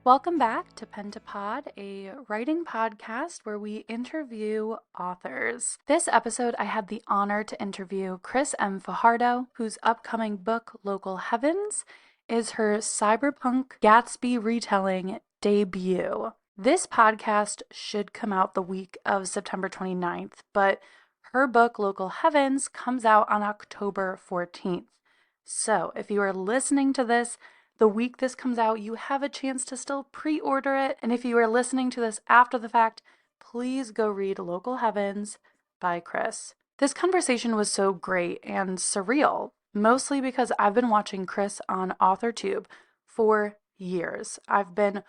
Welcome back to Pen to Pod, a writing podcast where we interview authors. This episode, I had the honor to interview Kris M. Fajardo, whose upcoming book, Local Heavens, is her cyberpunk Gatsby retelling debut. This podcast should come out the week of September 29th, but her book, Local Heavens, comes out on October 14th. So if you are listening to this the week this comes out, you have a chance to still pre-order it. And if you are listening to this after the fact, please go read Local Heavens by Kris. This conversation was so great and surreal, mostly because I've been watching Kris on AuthorTube for years. I've been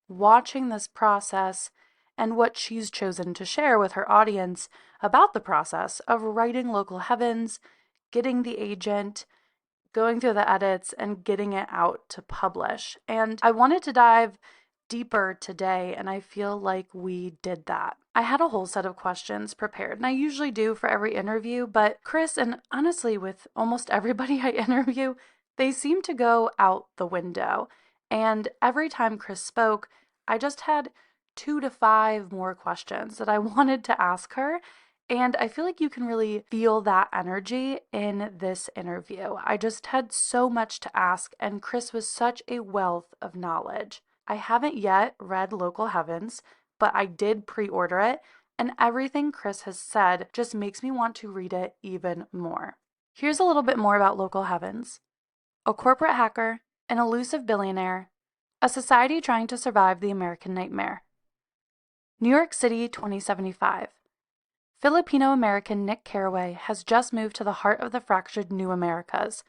watching this process and what she's chosen to share with her audience about the process of writing Local Heavens, getting the agent, going through the edits, and getting it out to publish. And I wanted to dive deeper today, and I feel like we did that. I had a whole set of questions prepared, and I usually do for every interview, but Kris, and honestly with almost everybody I interview, they seem to go out the window. And every time Kris spoke, I just had 2 to 5 more questions that I wanted to ask her. And I feel like you can really feel that energy in this interview. I just had so much to ask, and Kris was such a wealth of knowledge. I haven't yet read Local Heavens, but I did pre-order it, and everything Kris has said just makes me want to read it even more. Here's a little bit more about Local Heavens. A corporate hacker, an elusive billionaire, a society trying to survive the American nightmare. New York City, 2075. Filipino-American Nick Carraway has just moved to the heart of the fractured New Americas,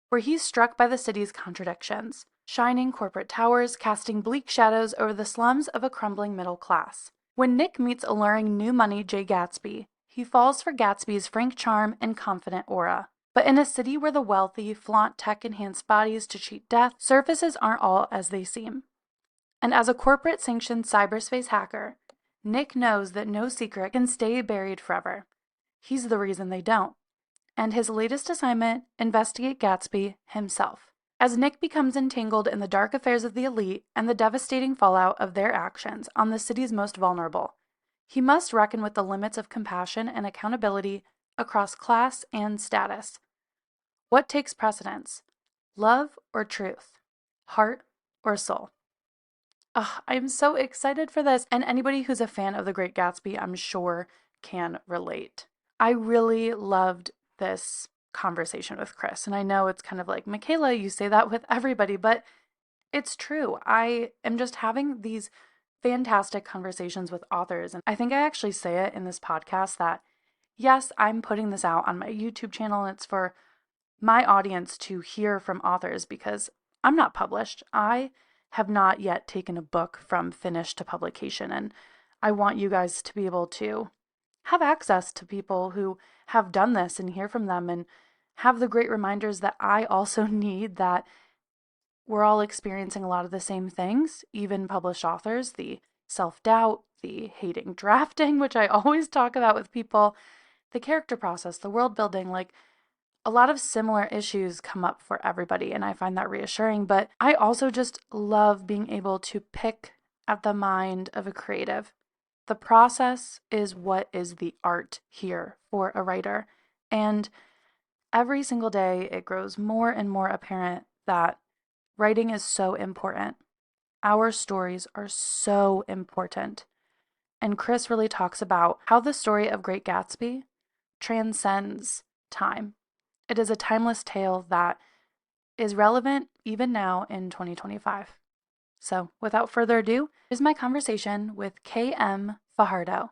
where he's struck by the city's contradictions, shining corporate towers casting bleak shadows over the slums of a crumbling middle class. When Nick meets alluring new money Jay Gatsby, he falls for Gatsby's frank charm and confident aura. But in a city where the wealthy flaunt tech-enhanced bodies to cheat death, surfaces aren't all as they seem. And as a corporate-sanctioned cyberspace hacker, Nick knows that no secret can stay buried forever. He's the reason they don't. And his latest assignment, investigate Gatsby himself. As Nick becomes entangled in the dark affairs of the elite and the devastating fallout of their actions on the city's most vulnerable, he must reckon with the limits of compassion and accountability across class and status. What takes precedence? Love or truth? Heart or soul? I'm so excited for this. And anybody who's a fan of The Great Gatsby, I'm sure can relate. I really loved this conversation with Kris. And I know it's kind of like, Michaela, you say that with everybody, but it's true. I am just having these fantastic conversations with authors. And I think I actually say it in this podcast that, yes, I'm putting this out on my YouTube channel and it's for my audience to hear from authors because I'm not published. I have not yet taken a book from finish to publication, and I want you guys to be able to have access to people who have done this and hear from them and have the great reminders that I also need, that we're all experiencing a lot of the same things, even published authors, the self-doubt, the hating drafting, which I always talk about with people, the character process, the world building, like a lot of similar issues come up for everybody, and I find that reassuring. But I also just love being able to pick at the mind of a creative. The process is what is the art here for a writer. And every single day, it grows more and more apparent that writing is so important. Our stories are so important. And Kris really talks about how the story of Great Gatsby transcends time. It is a timeless tale that is relevant even now in 2025. So, without further ado, here's my conversation with KM Fajardo.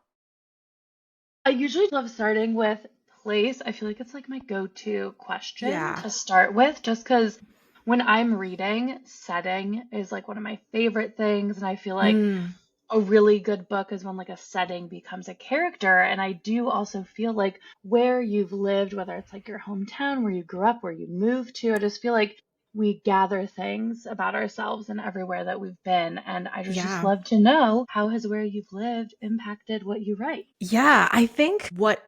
I usually love starting with place. I feel like it's like my go-to question Yeah. to start with, just because when I'm reading, setting is like one of my favorite things. And I feel like Mm, a really good book is when like a setting becomes a character. And I do also feel like where you've lived, whether it's like your hometown, where you grew up, where you moved to, I just feel like we gather things about ourselves and everywhere that we've been. And I just yeah. love to know, how has where you've lived impacted what you write? Yeah. I think what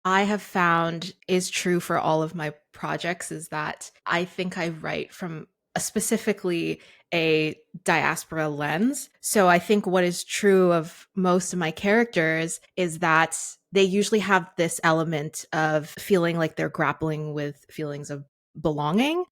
I have found is true for all of my projects is that I think I write from specifically a diaspora lens. So I think what is true of most of my characters is that they usually have this element of feeling like they're grappling with feelings of belonging.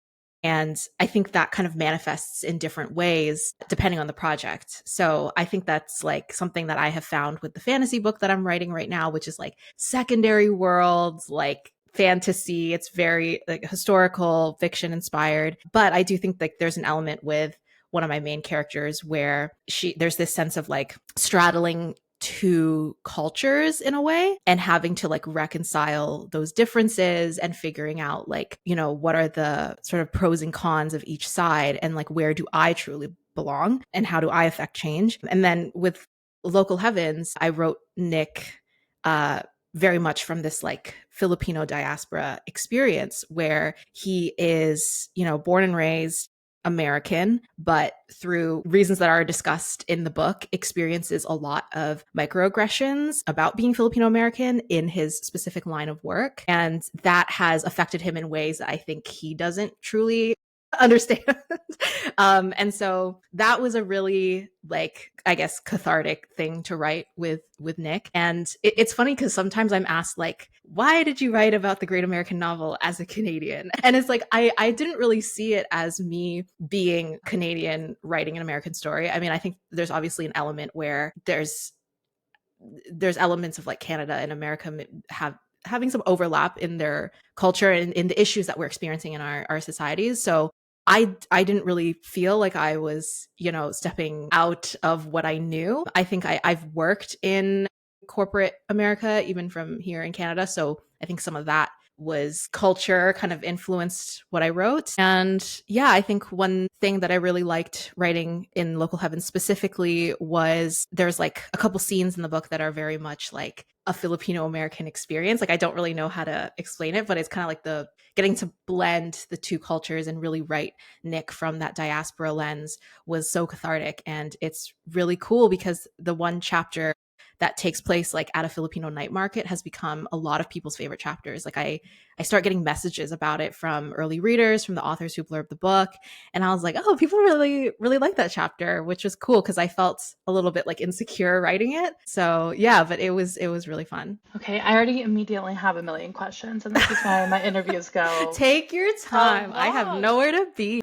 And I think that kind of manifests in different ways depending on the project. So I think that's like something that I have found with the fantasy book that I'm writing right now, which is like secondary worlds, like fantasy. It's very like historical fiction inspired. But I do think like there's an element with one of my main characters where there's this sense of like straddling two cultures in a way and having to like reconcile those differences and figuring out like, what are the sort of pros and cons of each side and like where do I truly belong and how do I affect change. And then with Local Heavens, I wrote Nick very much from this like Filipino diaspora experience where he is, born and raised American, but through reasons that are discussed in the book, experiences a lot of microaggressions about being Filipino American in his specific line of work. And that has affected him in ways that I think he doesn't truly understand. And so that was a really like, I guess, cathartic thing to write with Nick. And it's funny because sometimes I'm asked like, why did you write about the great American novel as a Canadian? And it's like I didn't really see it as me being Canadian writing an American story. I mean, I think there's obviously an element where there's elements of like Canada and America having some overlap in their culture and in the issues that we're experiencing in our societies. So I didn't really feel like I was, stepping out of what I knew. I think I've worked in corporate America, even from here in Canada. So I think some of that was culture kind of influenced what I wrote. And yeah, I think one thing that I really liked writing in Local Heaven specifically was there's like a couple scenes in the book that are very much like a Filipino American experience. Like I don't really know how to explain it, but it's kind of like the getting to blend the two cultures and really write Nick from that diaspora lens was so cathartic. And it's really cool because the one chapter that takes place like at a Filipino night market has become a lot of people's favorite chapters. Like I start getting messages about it from early readers, from the authors who blurbed the book. And I was like, oh, people really, really like that chapter, which was cool because I felt a little bit like insecure writing it. So yeah, but it was really fun. Okay, I already immediately have a million questions, and this is why my interviews go Take your so time. I have long. nowhere to be.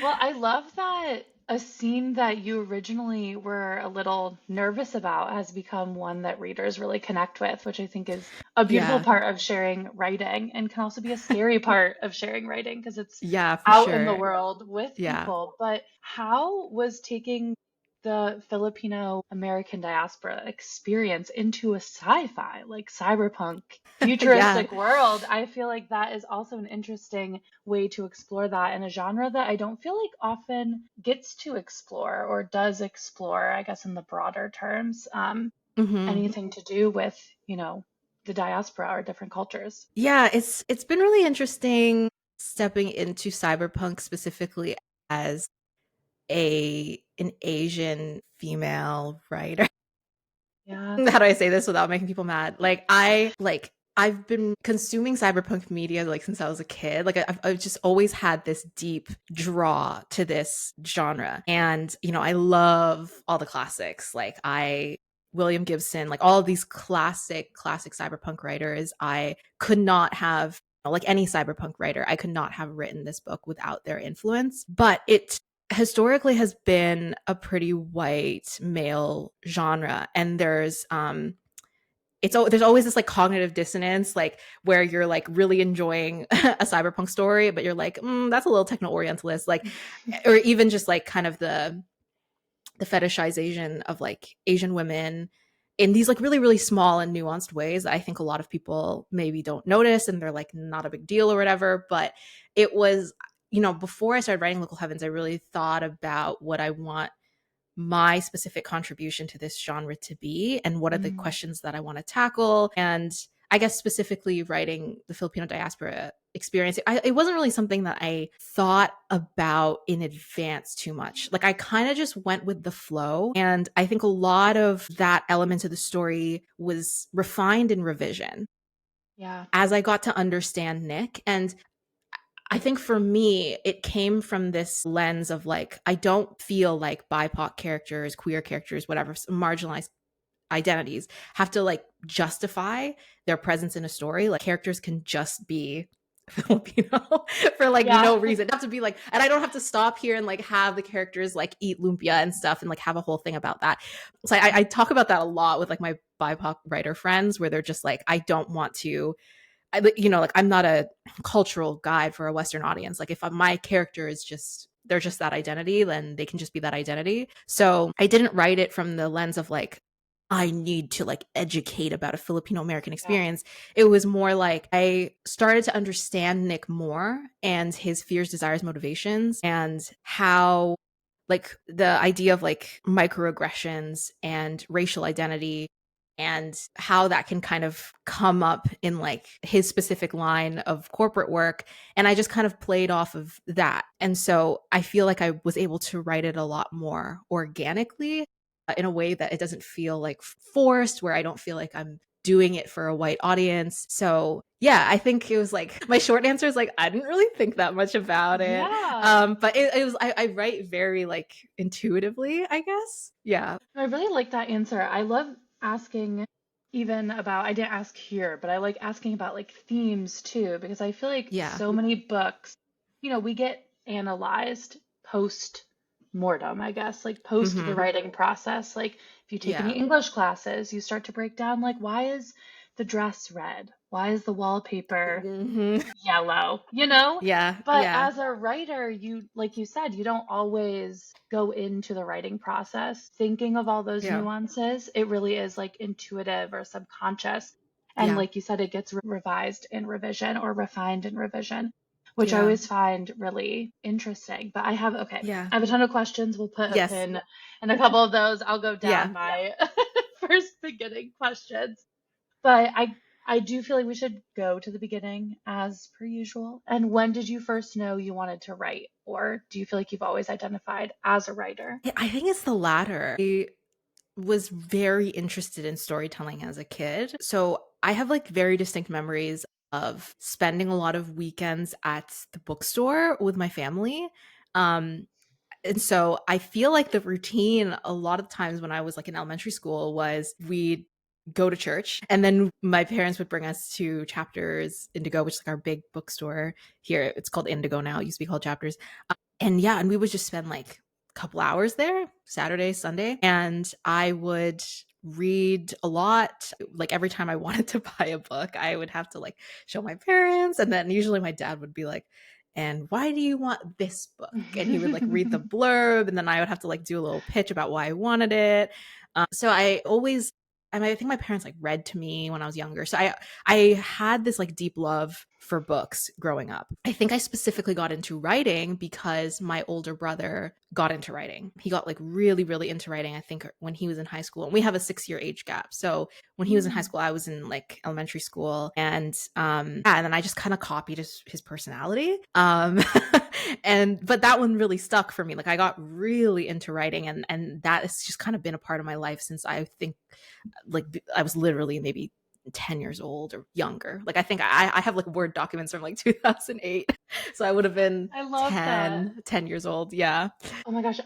Well, I love that a scene that you originally were a little nervous about has become one that readers really connect with, which I think is a beautiful Yeah. part of sharing writing and can also be a scary part of sharing writing because it's Yeah, for out in the sure. world with Yeah. people. But how was taking the Filipino American diaspora experience into a sci-fi, like cyberpunk, Yeah. futuristic world? I feel like that is also an interesting way to explore that in a genre that I don't feel like often gets to explore or does explore, I guess, in the broader terms, Hmm. anything to do with, the diaspora or different cultures. Yeah, it's been really interesting stepping into cyberpunk specifically as a an Asian female writer. Yeah. How do I say this without making people mad? I've been consuming cyberpunk media like since I was a kid. Like I've just always had this deep draw to this genre, and I love all the classics. Like I William Gibson, like all of these classic cyberpunk writers. I could not have like any cyberpunk writer. I could not have written this book without their influence. But it historically has been a pretty white male genre, and there's always this like cognitive dissonance, like where you're like really enjoying a cyberpunk story but you're like, that's a little techno orientalist, like, or even just like kind of the fetishization of like Asian women in these like really really small and nuanced ways that I think a lot of people maybe don't notice and they're like not a big deal or whatever. But it was, before I started writing Local Heavens, I really thought about what I want my specific contribution to this genre to be and what are the Mm, questions that I want to tackle. And I guess specifically writing the Filipino diaspora experience, it wasn't really something that I thought about in advance too much. Like I kind of just went with the flow. And I think a lot of that element of the story was refined in revision yeah. as I got to understand Nick. And I think for me, it came from this lens of like, I don't feel like BIPOC characters, queer characters, whatever, marginalized identities have to like justify their presence in a story. Like characters can just be Filipino for like Yeah. no reason. Not to be like, and I don't have to stop here and like have the characters like eat lumpia and stuff and like have a whole thing about that. So I talk about that a lot with like my BIPOC writer friends where they're just like, I don't want to like I'm not a cultural guide for a Western audience. Like if my character is just they're just that identity, then they can just be that identity. So I didn't write it from the lens of like I need to like educate about a Filipino American Yeah. experience. It was more like I started to understand Nick more and his fears, desires, motivations, and how like the idea of like microaggressions and racial identity and how that can kind of come up in like his specific line of corporate work. And I just kind of played off of that. And so I feel like I was able to write it a lot more organically in a way that it doesn't feel like forced, where I don't feel like I'm doing it for a white audience. So yeah, I think it was like my short answer is like I didn't really think that much about it. Yeah. But it was I write very like intuitively, I guess. Yeah. I really like that answer. I love asking even about, I didn't ask here, but I like asking about like themes too, because I feel like Yeah. so many books, we get analyzed post mortem, I guess, like post the Mm-hmm. writing process. Like if you take any Yeah. English classes, you start to break down like, why is the dress red? Why is the wallpaper Mm-hmm. yellow, you know? Yeah. But Yeah. as a writer, like you said, you don't always go into the writing process thinking of all those Yeah. nuances. It really is like intuitive or subconscious. And Yeah. like you said, it gets revised in revision or refined in revision, which I Yeah. always find really interesting. But okay, Yeah. I have a ton of questions. We'll put a Yes. pin in a couple of those. I'll go Yeah. down my first beginning questions. But I do feel like we should go to the beginning as per usual. And when did you first know you wanted to write? Or do you feel like you've always identified as a writer? I think it's the latter. I was very interested in storytelling as a kid. So I have like very distinct memories of spending a lot of weekends at the bookstore with my family. Um, and so I feel like the routine a lot of times when I was like in elementary school was we'd go to church and then my parents would bring us to Chapters Indigo, which is like our big bookstore here. It's called Indigo now. It used to be called Chapters. And yeah, and we would just spend like a couple hours there, Saturday, Sunday, and I would read a lot. Like every time I wanted to buy a book, I would have to like show my parents, and then usually my dad would be like, and why do you want this book? And he would like read the blurb, and then I would have to like do a little pitch about why I wanted it. So I always, I mean, I think my parents like read to me when I was younger. So I had this like deep love for books growing up. I think I specifically got into writing because my older brother got into writing. He got like really, really into writing, I think, when he was in high school. And we have a 6 year age gap. So when he was in high Mm. school, I was in like elementary school. And yeah, and then I just kind of copied his personality. But that one really stuck for me. Like I got really into writing, and that has just kind of been a part of my life since I think like I was literally maybe 10 years old or younger. Like I think I have like Word documents from like 2008. So I would have been I love that. 10 years old. Yeah. Oh my gosh.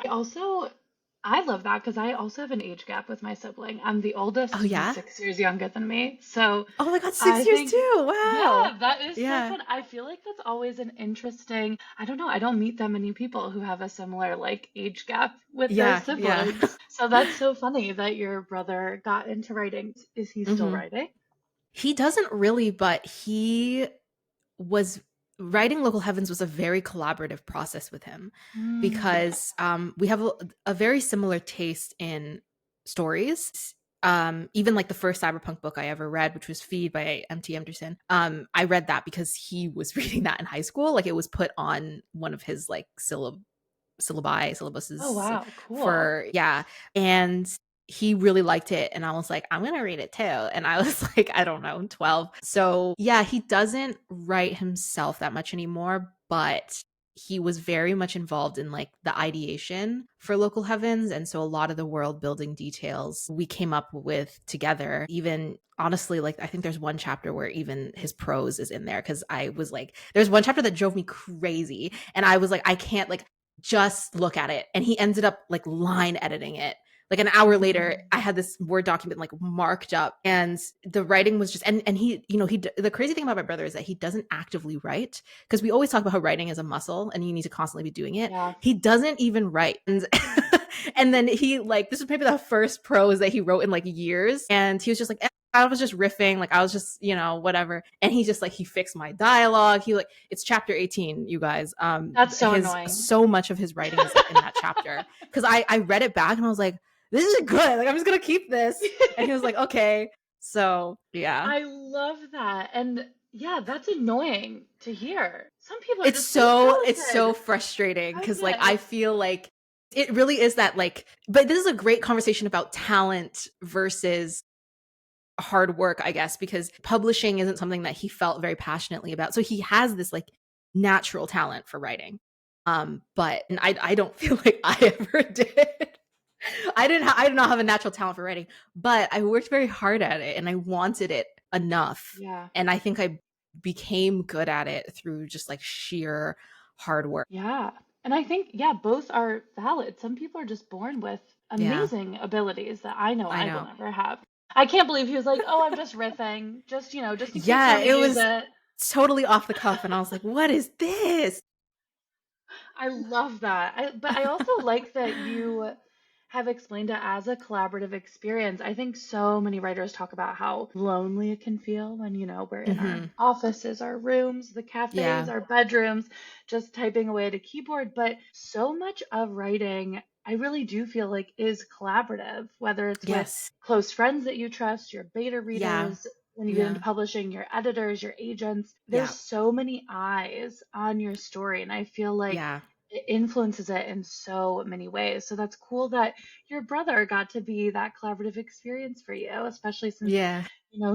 I love that because I also have an age gap with my sibling. I'm the Oh oldest. He's yeah. 6 years younger than me. So Oh my God, I 6 years think, too. Wow. yeah, that is so Yeah. fun. I feel like that's always an interesting, I don't know, I don't meet that many people who have a similar like age gap with their Yeah. Yeah. siblings. So that's so funny that your brother got into writing. Is he still Hmm. writing? He doesn't really, but he was writing Local Heavens was a very collaborative process with him Mm. because we have a very similar taste in stories. Even like the first cyberpunk book I ever read, which was Feed by MT Anderson, I read that because he was reading that in high school. Like it was put on one of his like Oh, syllabuses wow, cool. for yeah, and he really liked it and I was like I'm gonna read it too, and I was like I don't know 12. So yeah, he doesn't write himself that much anymore, but he was very much involved in like the ideation for Local Heavens. And so a lot of the world building details we came up with together. Even honestly, like I think there's one chapter where even his prose is in there because I was like, there's one chapter that drove me crazy. And I was like, I can't like just look at it. And he ended up like line editing it. Like an hour later, I had this Word document like marked up, and the writing was just, and he, you know, the crazy thing about my brother is that he doesn't actively write, because we always talk about how writing is a muscle and you need to constantly be doing it. Yeah. He doesn't even write. And and then he like, this was maybe the first prose that he wrote in like years. And he was just like, I was just riffing, like I was just, you know, whatever. And he just like, he fixed my dialogue. He like, it's chapter 18, you guys. That's so His annoying. so much of his writing is like in that chapter. Because I read it back and I was like, this is good. Like I'm just gonna keep this. And he was like, okay. So yeah. I love that. And yeah, that's annoying to hear. Some people are just so It's so talented. frustrating I because like bet. I feel like it really is that like, but this is a great conversation about talent versus hard work, I guess, because publishing isn't something that he felt very passionately about. So he has this like natural talent for writing. But and I don't feel like I ever did. I did not have a natural talent for writing, but I worked very hard at it and I wanted it enough. Yeah. And I think I became good at it through just like sheer hard work. Yeah. And I think, yeah, both are valid. Some people are just born with Yeah, amazing abilities that I know I I will know. never have. I can't believe he was like, oh, I'm just riffing, just, just in case you Yeah, want to it use was it. totally off the cuff and I was like, what is this? I love that. But I also like that you have explained it as a collaborative experience. I think so many writers talk about how lonely it can feel when, we're in our Mhm. offices, our rooms, the cafes, Yeah. our bedrooms, just typing away at a keyboard. But so much of writing, I really do feel like is collaborative, whether it's with Yes. close friends that you trust, your beta Yeah. readers, when you get into Yeah. publishing, your editors, your agents. There's Yeah. so many eyes on your story. And I feel like Yeah. it influences it in so many ways. So that's cool that your brother got to be that collaborative experience for you, especially since, Yeah.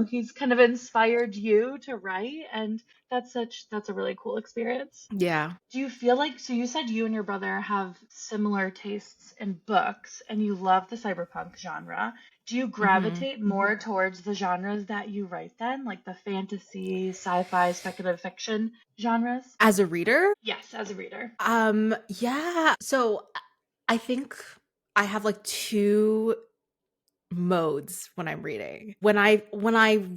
he's kind of inspired you to write. And that's a really cool experience. Yeah. Do you feel like, so you said you and your brother have similar tastes in books and you love the cyberpunk genre. Do you Mhm. gravitate more towards the genres that you write then, like the fantasy, sci-fi, speculative fiction genres? As a reader, Yes, as a reader. yeah. So I think I have like two modes when I'm reading. When I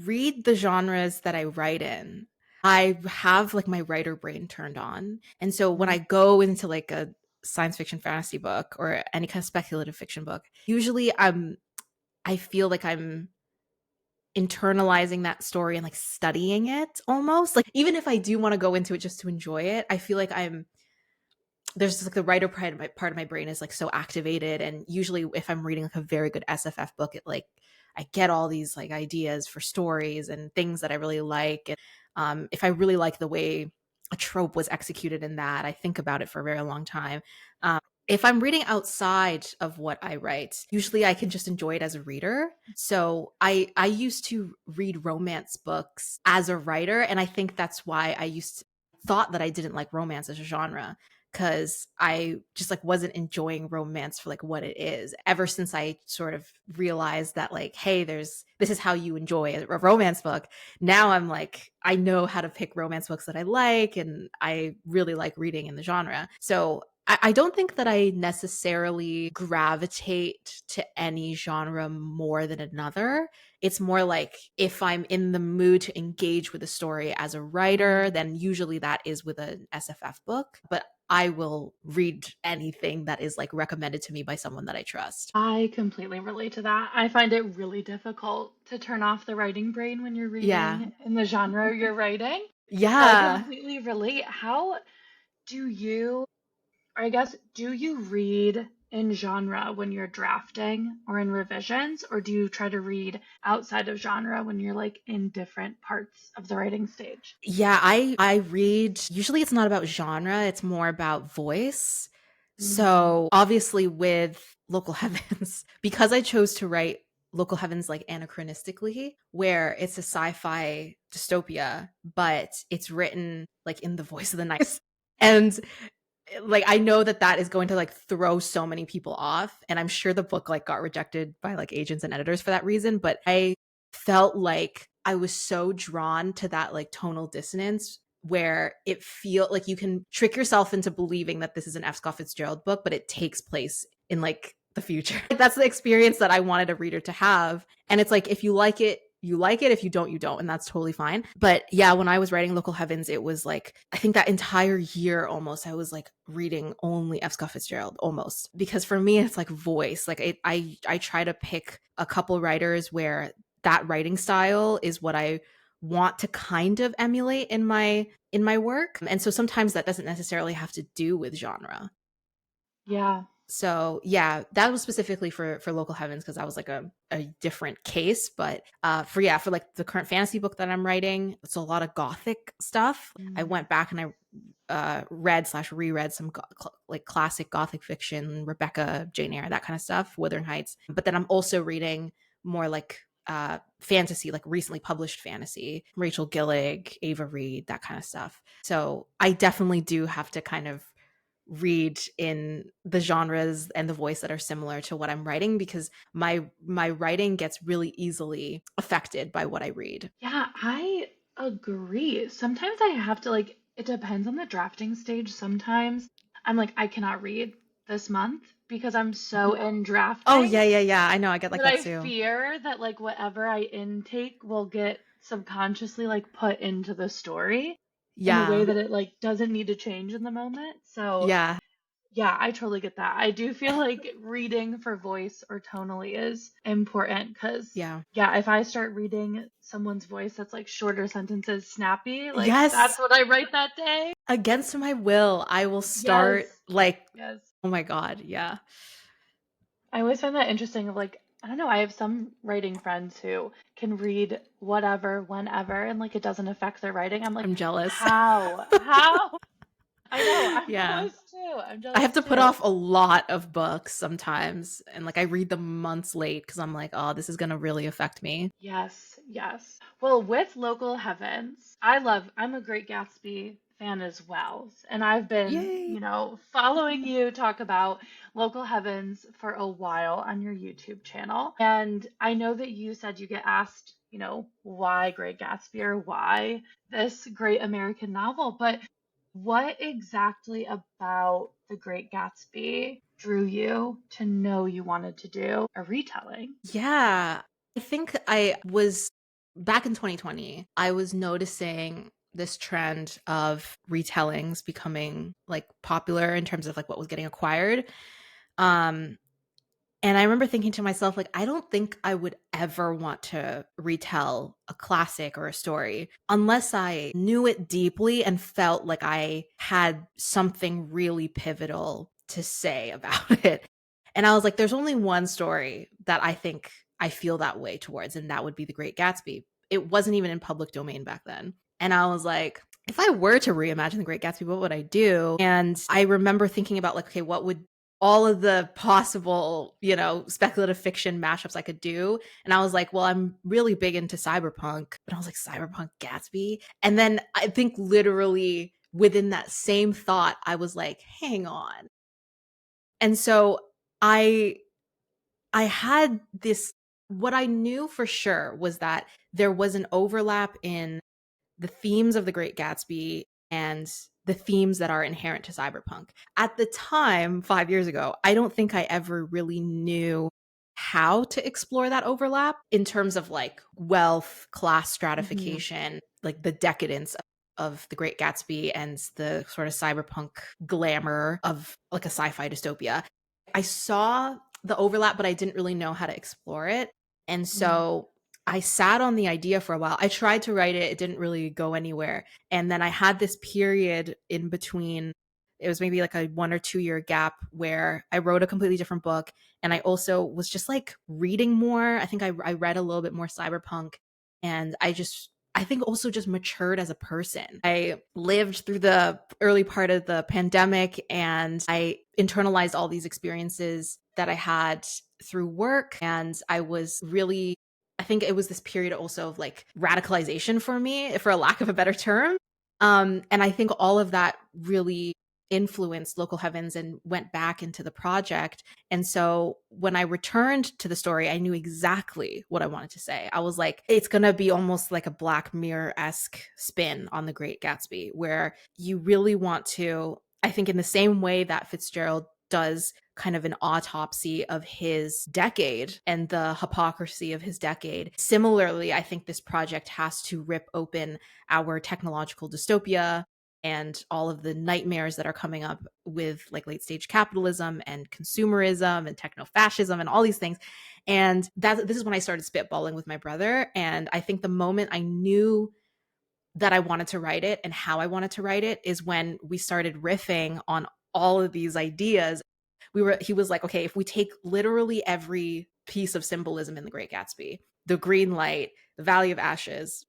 read the genres that I write in, I have like my writer brain turned on. And so when I go into like a science fiction fantasy book or any kind of speculative fiction book, usually I feel like I'm internalizing that story and like studying it almost. Like even if I do want to go into it just to enjoy it, I feel like there's just like the writer part of my brain is like so activated. And usually if I'm reading like a very good SFF book, it like I get all these like ideas for stories and things that I really like. And if I really like the way a trope was executed in that, I think about it for a very long time. um, if I'm reading outside of what I write, usually I can just enjoy it as a reader. So I used to read romance books as a writer, and I think that's why I used to thought that I didn't like romance as a genre, because I just like wasn't enjoying romance for like what it is. Ever since I sort of realized that like, hey, this is how you enjoy a romance book. Now I'm like, I know how to pick romance books that I like, and I really like reading in the genre. So I don't think that I necessarily gravitate to any genre more than another. It's more like if I'm in the mood to engage with a story as a writer, then usually that is with an SFF book. But I will read anything that is like recommended to me by someone that I trust. I completely relate to that. I find it really difficult to turn off the writing brain when you're Yeah. reading in the genre you're writing. So I Yeah. completely relate. How do you, or I guess, do you read in genre when you're drafting or in revisions, or do you try to read outside of genre when you're like in different parts of the writing stage? Yeah, I read, usually it's not about genre, it's more about voice. Mm. So, obviously with Local Heavens, because I chose to write Local Heavens like anachronistically, where it's a sci-fi dystopia, but it's written like in the voice of the night. And like I know that that is going to like throw so many people off, and I'm sure the book like got rejected by like agents and editors for that reason, but I felt like I was so drawn to that like tonal dissonance where it feel like you can trick yourself into believing that this is an F. Scott Fitzgerald book, but it takes place in like the future. That's the experience that I wanted a reader to have. And it's like, if you like it, you like it. If you don't, you don't. And that's totally fine. But yeah, when I was writing Local Heavens, it was like, I think that entire year almost, I was like reading only F. Scott Fitzgerald almost. Because for me, it's like voice. Like I try to pick a couple writers where that writing style is what I want to kind of emulate in my work. And so sometimes that doesn't necessarily have to do with genre. Yeah. So yeah, that was specifically for Local Heavens because that was like a different case. But for like the current fantasy book that I'm writing, it's a lot of gothic stuff. I Mm. went back and I reread some like classic gothic fiction, Rebecca, Jane Eyre, that kind of stuff, Wuthering Heights. But then I'm also reading more like fantasy, like recently published fantasy, Rachel Gillig, Ava Reed, that kind of stuff. So I definitely do have to kind of read in the genres and the voice that are similar to what I'm writing because my writing gets really easily affected by what I read. Yeah, I agree. Sometimes I have to like, it depends on the drafting stage. Sometimes I'm like, I cannot read this month because I'm so in Oh drafting yeah, yeah, yeah. I know I get like that that I too. fear that like whatever I intake will get subconsciously like put into the story in a way Yeah. that it like doesn't need to change in the moment. So Yeah. yeah, I totally get that. I do feel like reading for voice or tonally is important because, Yeah. yeah, if I start reading someone's voice that's like shorter sentences, snappy, like Yes. that's what I write that day. Against my will, I will Yes, start like, yes. oh my god, yeah. I always find that interesting of like, I don't know, I have some writing friends who can read whatever, whenever, and like it doesn't affect their writing. I'm like, I'm jealous. how? How? I know, I'm Yeah. jealous too. I'm I have jealous to put too. off a lot of books sometimes and like I read them months late cuz I'm like, "Oh, this is going to really affect me." Yes, yes. Well, with Local Heavens, I'm a Great Gatsby fan as well. And I've been, Yay. following you talk about Local Heavens for a while on your YouTube channel. And I know that you said you get asked, why Great Gatsby or why this great American novel, but what exactly about The Great Gatsby drew you to know you wanted to do a retelling? Yeah. I think I was back in 2020, I was noticing this trend of retellings becoming like popular in terms of like what was getting acquired. Um and I remember thinking to myself like I don't think I would ever want to retell a classic or a story unless I knew it deeply and felt like I had something really pivotal to say about it. And I was like, there's only one story that I think I feel that way towards, and that would be The Great Gatsby. It wasn't even in public domain back then. And I was like, if I were to reimagine The Great Gatsby, what would I do? And I remember thinking about, like, okay, what would all of the possible, speculative fiction mashups I could do. And I was like, well, I'm really big into cyberpunk. But I was like, cyberpunk Gatsby? And then I think literally within that same thought, I was like, hang on. And so I I had this what I knew for sure was that there was an overlap in the themes of The Great Gatsby and the themes that are inherent to cyberpunk. At the time, 5 years ago, I don't think I ever really knew how to explore that overlap in terms of like wealth, class Hmm. stratification, like the decadence of The Great Gatsby and the sort of cyberpunk glamour of like a sci-fi dystopia. I saw the overlap, but I didn't really know how to explore it. And so I sat on the idea for a while. I tried to write it, it didn't really go anywhere. And then I had this period in between. It was maybe like a 1 or 2 year gap where I wrote a completely different book. And I also was just like reading more. I think I read a little bit more cyberpunk. And I think also just matured as a person. I lived through the early part of the pandemic and I internalized all these experiences that I had through work. And I think it was this period also of like radicalization for me, for a lack of a better term. And I think all of that really influenced Local Heavens and went back into the project. And so when I returned to the story, I knew exactly what I wanted to say. I was like, it's going to be almost like a Black Mirror esque spin on The Great Gatsby, where you really want to, I think, in the same way that Fitzgerald does kind of an autopsy of his decade and the hypocrisy of his decade. Similarly, I think this project has to rip open our technological dystopia and all of the nightmares that are coming up with like late stage capitalism and consumerism and techno fascism and all these things. And this is when I started spitballing with my brother. And I think the moment I knew that I wanted to write it and how I wanted to write it is when we started riffing on all of these ideas. He was like, okay, if we take literally every piece of symbolism in The Great Gatsby, the green light, the Valley of Ashes,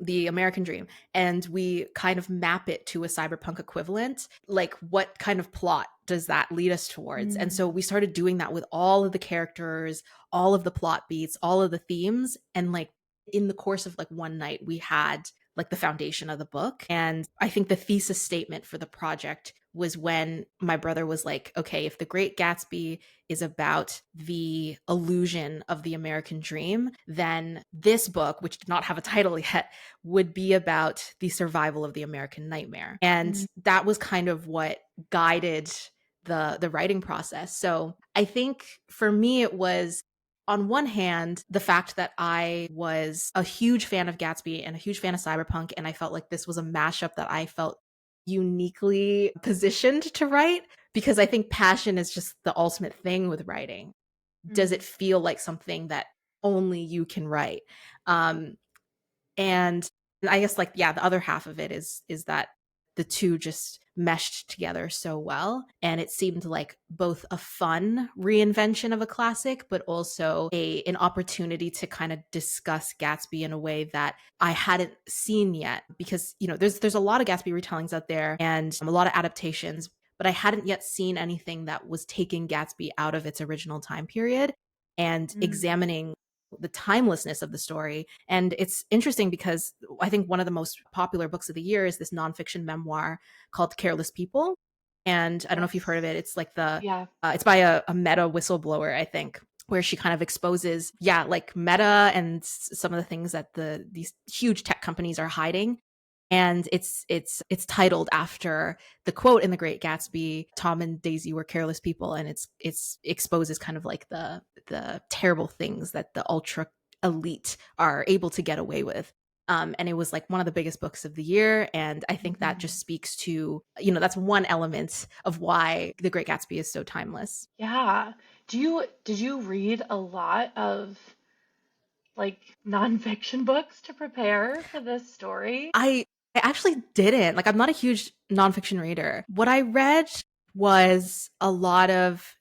the American dream, and we kind of map it to a cyberpunk equivalent, like what kind of plot does that lead us towards? And so Mm. we started doing that with all of the characters, all of the plot beats, all of the themes. And like in the course of like one night, we had like the foundation of the book. And I think the thesis statement for the project was when my brother was like, okay, if The Great Gatsby is about the illusion of the American dream, then this book, which did not have a title yet, would be about the survival of the American nightmare. And Mm. that was kind of what guided the writing process. So I think for me it was, on one hand, the fact that I was a huge fan of Gatsby and a huge fan of cyberpunk, and I felt like this was a mashup that I felt uniquely positioned to write, because I think passion is just the ultimate thing with writing. Does Mm. it feel like something that only you can write? Um, and I guess like, yeah, the other half of it is that the two just meshed together so well, and it seemed like both a fun reinvention of a classic but also an opportunity to kind of discuss Gatsby in a way that I hadn't seen yet, because there's a lot of Gatsby retellings out there and a lot of adaptations, but I hadn't yet seen anything that was taking Gatsby out of its original time period and Mm. examining the timelessness of the story. And it's interesting because I think one of the most popular books of the year is this nonfiction memoir called Careless People. And I don't know if you've heard of Yes. it. It's like Yeah. it's by a meta whistleblower, I think, where she kind of exposes, yeah, like Meta and some of the things that these huge tech companies are hiding. And it's titled after the quote in The Great Gatsby, Tom and Daisy were careless people, and it's exposes kind of like the terrible things that the ultra elite are able to get away with. And it was like one of the biggest books of the year. And I think that Mhm. just speaks to, that's one element of why The Great Gatsby is so timeless. Yeah. Did you read a lot of like nonfiction books to prepare for this story? I actually didn't. Like, I'm not a huge nonfiction reader. What I read was a lot of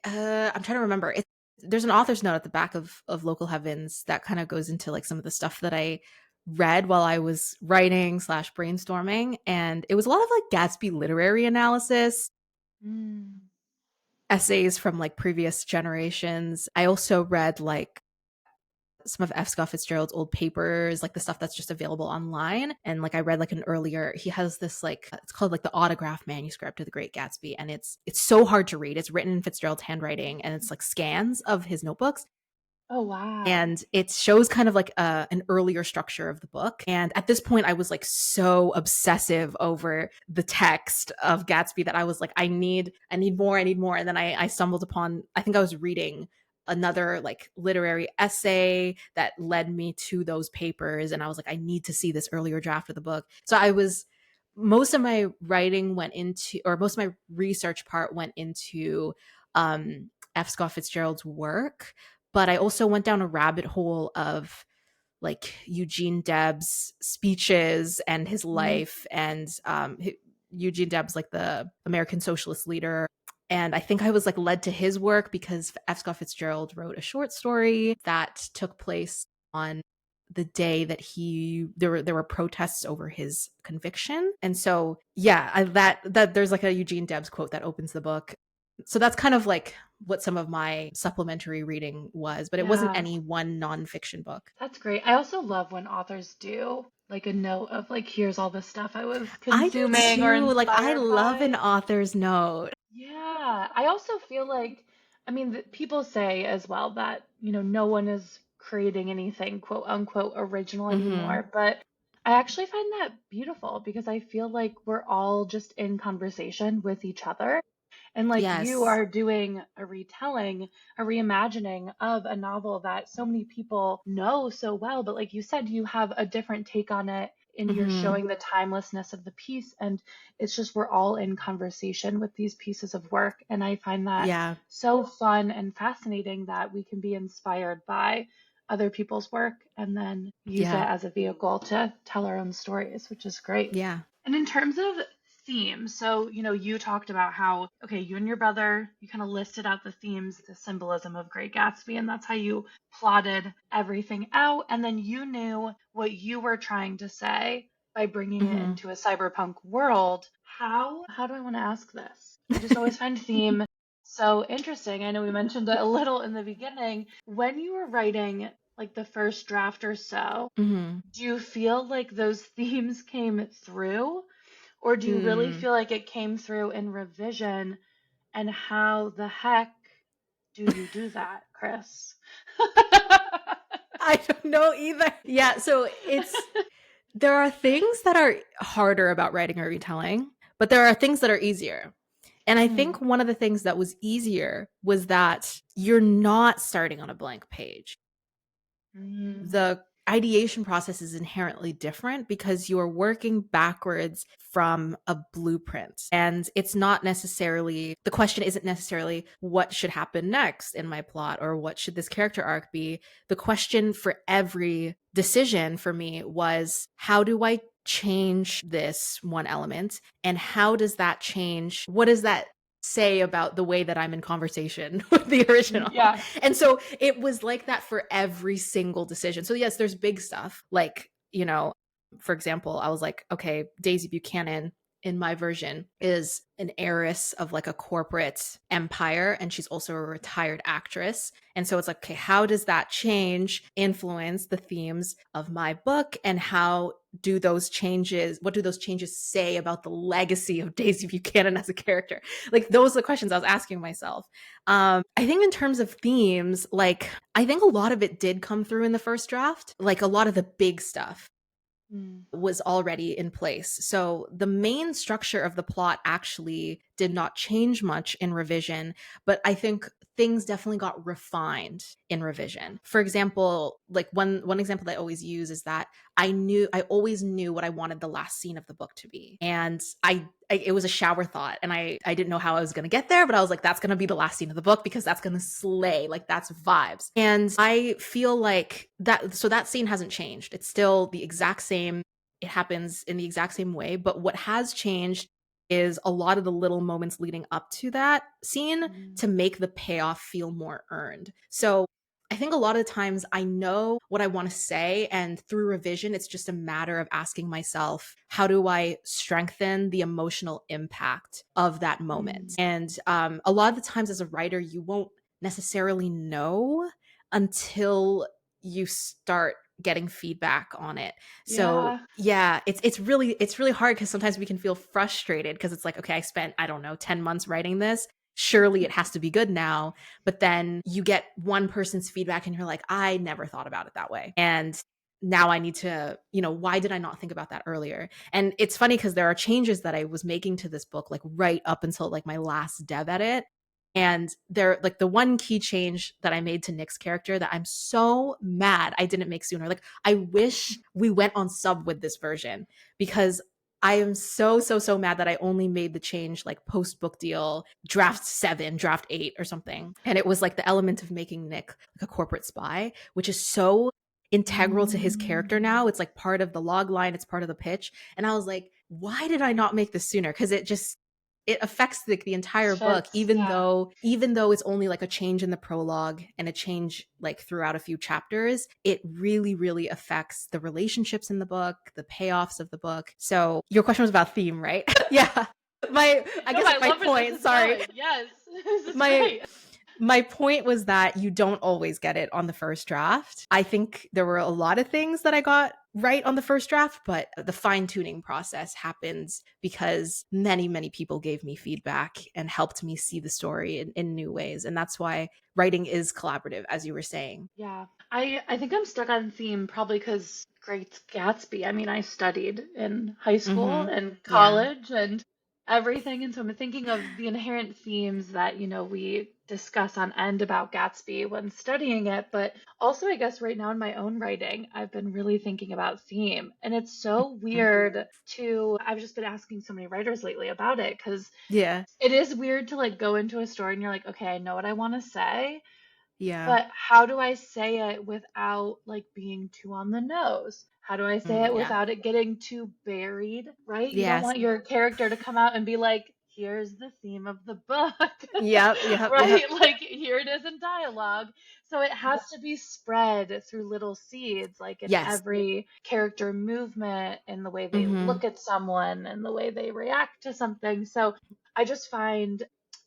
I'm trying to remember. There's an author's note at the back of Local Heavens that kind of goes into like some of the stuff that I read while I was writing slash brainstorming, and it was a lot of like Gatsby literary analysis, Mm. essays from like previous generations. I also read like some of F. Scott Fitzgerald's old papers, like the stuff that's just available online. And like I read like an earlier, he has this like it's called like the autograph manuscript of The Great Gatsby, and it's so hard to read. It's written in Fitzgerald's handwriting, and it's like scans of his notebooks. Oh, wow. And it shows kind of like an earlier structure of the book. And at this point, I was like so obsessive over the text of Gatsby that I was like, I need more, I need more. And then I stumbled upon, I think I was reading another like literary essay that led me to those papers. And I was like, I need to see this earlier draft of the book. So most of my writing went into, or most of my research part went into F. Scott Fitzgerald's work, but I also went down a rabbit hole of like Eugene Debs' speeches and his Mm. life, and Eugene Debs, like the American socialist leader. And I think I was like led to his work because F. Scott Fitzgerald wrote a short story that took place on the day that there were protests over his conviction. And so yeah, that there's like a Eugene Debs quote that opens the book. So that's kind of like what some of my supplementary reading was, but it wasn't Yeah, any one nonfiction book. that's great. I also love when authors do like a note of like, here's all the stuff I was I do consuming or too. Like, I inspired love an by. author's note. Yeah, I also feel like, I mean, people say as well that, no one is creating anything quote unquote original Mm-hmm. anymore, but I actually find that beautiful because I feel like we're all just in conversation with each other. And like you Yes. are doing a retelling, a reimagining of a novel that so many people know so well, but like you said, you have a different take on it and you're Mm-hmm. showing the timelessness of the piece. And it's just we're all in conversation with these pieces of work. And I find that Yeah. so fun and fascinating that we can be inspired by other people's work and then use it Yeah. as a vehicle to tell our own stories, which is great. Yeah. And in terms of themes, so, you talked about how, okay, you and your brother, you kind of listed out the themes, the symbolism of Great Gatsby, and that's how you plotted everything out. And then you knew what you were trying to say by bringing it Mm-hmm. into a cyberpunk world. How do I want to ask this? I just always find theme so interesting. I know we mentioned it a little in the beginning. When you were writing like the first draft or so, Mm-hmm. do you feel like those themes came through? Or do you really Mm. feel like it came through in revision? And how the heck do you do that, Kris? I don't know either. Yeah, so there are things that are harder about writing a retelling, but there are things that are easier. And I Mm, think one of the things that was easier was that you're not starting on a blank page. mm, The ideation process is inherently different because you are working backwards from a blueprint. And it's not necessarily, the question isn't necessarily what should happen next in my plot or what should this character arc be. The question for every decision for me was, how do I change this one element? And how does that change? What does that say about the way that I'm in conversation with the original? yeah. And so it was like that for every single decision. So yes, there's big stuff. Like, for example, I was like, okay, Daisy Buchanan in my version is an heiress of like a corporate empire, and she's also a retired actress. And so it's like, okay, how does that influence the themes of my book? And what do those changes say about the legacy of Daisy Buchanan as a character? Like, those are the questions I was asking myself. I think in terms of themes, like, I think a lot of it did come through in the first draft, like a lot of the big stuff Mm, was already in place. So the main structure of the plot actually did not change much in revision, but I think things definitely got refined in revision. For example, like one example that I always use is that I always knew what I wanted the last scene of the book to be. And it was a shower thought, and I didn't know how I was going to get there, but I was like, that's going to be the last scene of the book because that's going to slay, like that's vibes. And I feel like that scene hasn't changed. It's still the exact same. It happens in the exact same way, but what has changed is a lot of the little moments leading up to that scene mm, to make the payoff feel more earned. So I think a lot of times I know what I want to say, and through revision, it's just a matter of asking myself, how do I strengthen the emotional impact of that moment? mm. And a lot of the times as a writer, you won't necessarily know until you start getting feedback on it. So Yeah. yeah, it's really hard because sometimes we can feel frustrated because it's like, okay, I spent, I don't know, 10 months writing this. Surely it has to be good now. But then you get one person's feedback and you're like, I never thought about it that way. And now I need to, why did I not think about that earlier? And it's funny because there are changes that I was making to this book, like right up until like my last dev edit. And they're like the one key change that I made to Nick's character that I'm so mad I didn't make sooner. Like, I wish we went on sub with this version because I am so, so, so mad that I only made the change like post book deal, draft 7, draft 8, or something. And it was like the element of making Nick like a corporate spy, which is so integral to his character Mm. now. It's like part of the log line, it's part of the pitch. And I was like, why did I not make this sooner? Because it affects the entire book, Fits. even Yeah. though it's only like a change in the prologue and a change like throughout a few chapters. It really, really affects the relationships in the book, the payoffs of the book. So your question was about theme, right? Yeah. I No, guess I my love where this point, is sorry. going. Yes. This is My great. my point was that you don't always get it on the first draft. I think there were a lot of things that I got right on the first draft, but the fine tuning process happens because many, many people gave me feedback and helped me see the story in new ways. And that's why writing is collaborative, as you were saying. Yeah. I think I'm stuck on theme probably because Great Gatsby. I mean, I studied in high school Mm-hmm. and Yeah. college and everything. And so I'm thinking of the inherent themes that, we discuss on end about Gatsby when studying it. But also, I guess right now in my own writing, I've been really thinking about theme. And it's so Mhm. weird I've just been asking so many writers lately about it because Yeah. it is weird to like go into a story and you're like, okay, I know what I want to say, Yeah. but how do I say it without like being too on the nose? How do I say it Yeah. without it getting too buried, right? You don't Yes. want your character to come out and be like, here's the theme of the book, Yep. Yep. Yep. right? Like, here it is in dialogue. So it has to be spread through little seeds, like in Yes. every character movement, in the way they Mm-hmm. look at someone, and the way they react to something. So I just find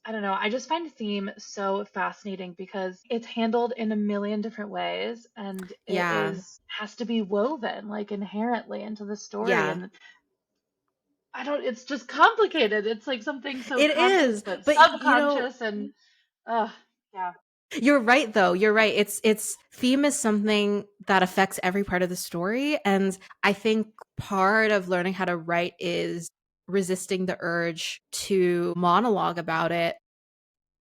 I don't know. I just find theme so fascinating because it's handled in a million different ways and it Yeah. is has to be woven like inherently into the story. Yeah. And I don't, it's just complicated. It's like something so It conscious is. but But subconscious and yeah. you're right though. You're right. It's theme is something that affects every part of the story, and I think part of learning how to write is resisting the urge to monologue about it.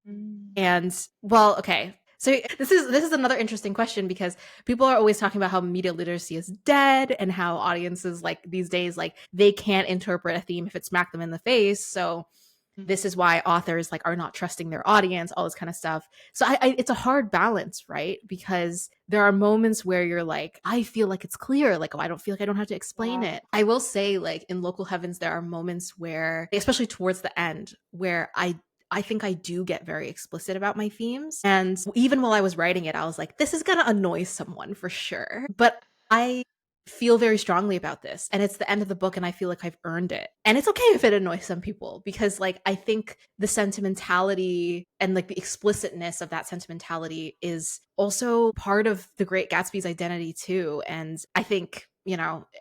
Mm. And well, okay. So this is another interesting question because people are always talking about how media literacy is dead and how audiences like these days like they can't interpret a theme if it smacked them in the face. So this is why authors like are not trusting their audience, all this kind of stuff. So it's a hard balance, right? Because there are moments where you're like, I feel like it's clear, like, oh, I don't feel like I don't have to explain Yeah. it. I will say, like, in Local Heavens, there are moments where, especially towards the end, where I think I do get very explicit about my themes. And even while I was writing it, I was like, this is going to annoy someone for sure. But I feel very strongly about this. And it's the end of the book, and I feel like I've earned it. And it's okay if it annoys some people because, like, I think the sentimentality and, like, the explicitness of that sentimentality is also part of the Great Gatsby's identity, too. And I think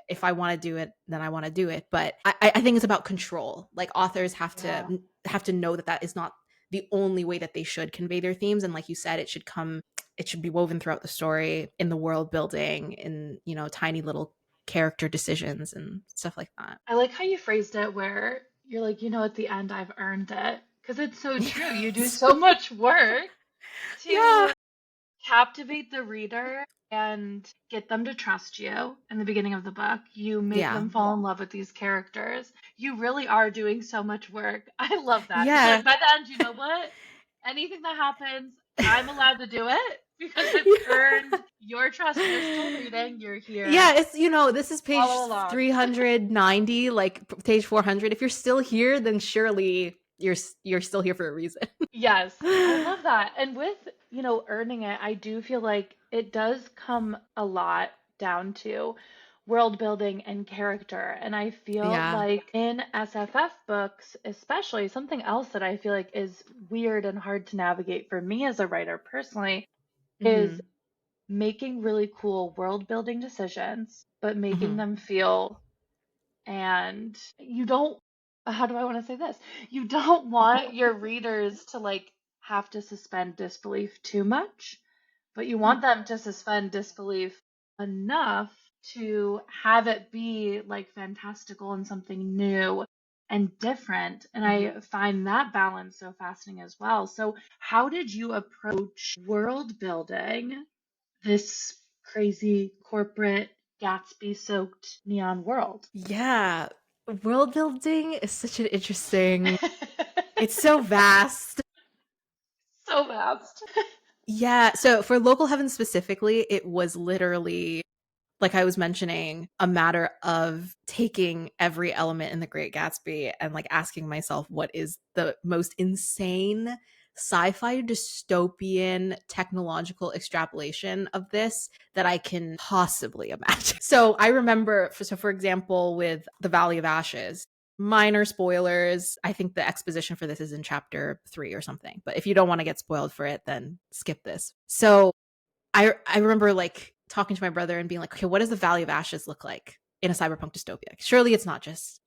if I want to do it, then I want to do it. But I think it's about control. Like authors Yeah. have to know that that is not the only way that they should convey their themes. And like you said, it should be woven throughout the story, in the world building, in tiny little character decisions and stuff like that. I like how you phrased it where you're like, at the end I've earned it. Because it's so true. You do Yes. so much work Yeah. to captivate the reader and get them to trust you in the beginning of the book. You make Yeah. them fall in love with these characters. You really are doing so much work. I love that. Yeah. But by the end, you know what? Anything that happens, I'm allowed to do it because I've earned your trust. You're still reading. You're Yeah, here. it's this is page Follow along. 390, like page 400. If you're still here, then surely you're still here for a reason. Yes, I love that. And with, earning it, I do feel like it does come a lot down to world building and character. And I feel Yeah. like in SFF books, especially, something else that I feel like is weird and hard to navigate for me as a writer personally is Mhm. making really cool world building decisions, but making Mhm. them feel and you don't how do I want to say this? You don't want your readers to like have to suspend disbelief too much, but you want them to suspend disbelief enough to have it be like fantastical and something new and different. And I find that balance so fascinating as well. So, how did you approach world building this crazy corporate Gatsby soaked neon world? Yeah. World building is such an interesting. It's so vast. So vast. Yeah, so for Local Heaven specifically, it was literally, like I was mentioning, a matter of taking every element in The Great Gatsby and like asking myself what is the most insane sci-fi dystopian technological extrapolation of this that I can possibly imagine. So I remember, for example, with The Valley of Ashes, minor spoilers. I think the exposition for this is in chapter 3 or something. But if you don't want to get spoiled for it, then skip this. So I remember like talking to my brother and being like, okay, what does the Valley of Ashes look like in a cyberpunk dystopia? Surely it's not just,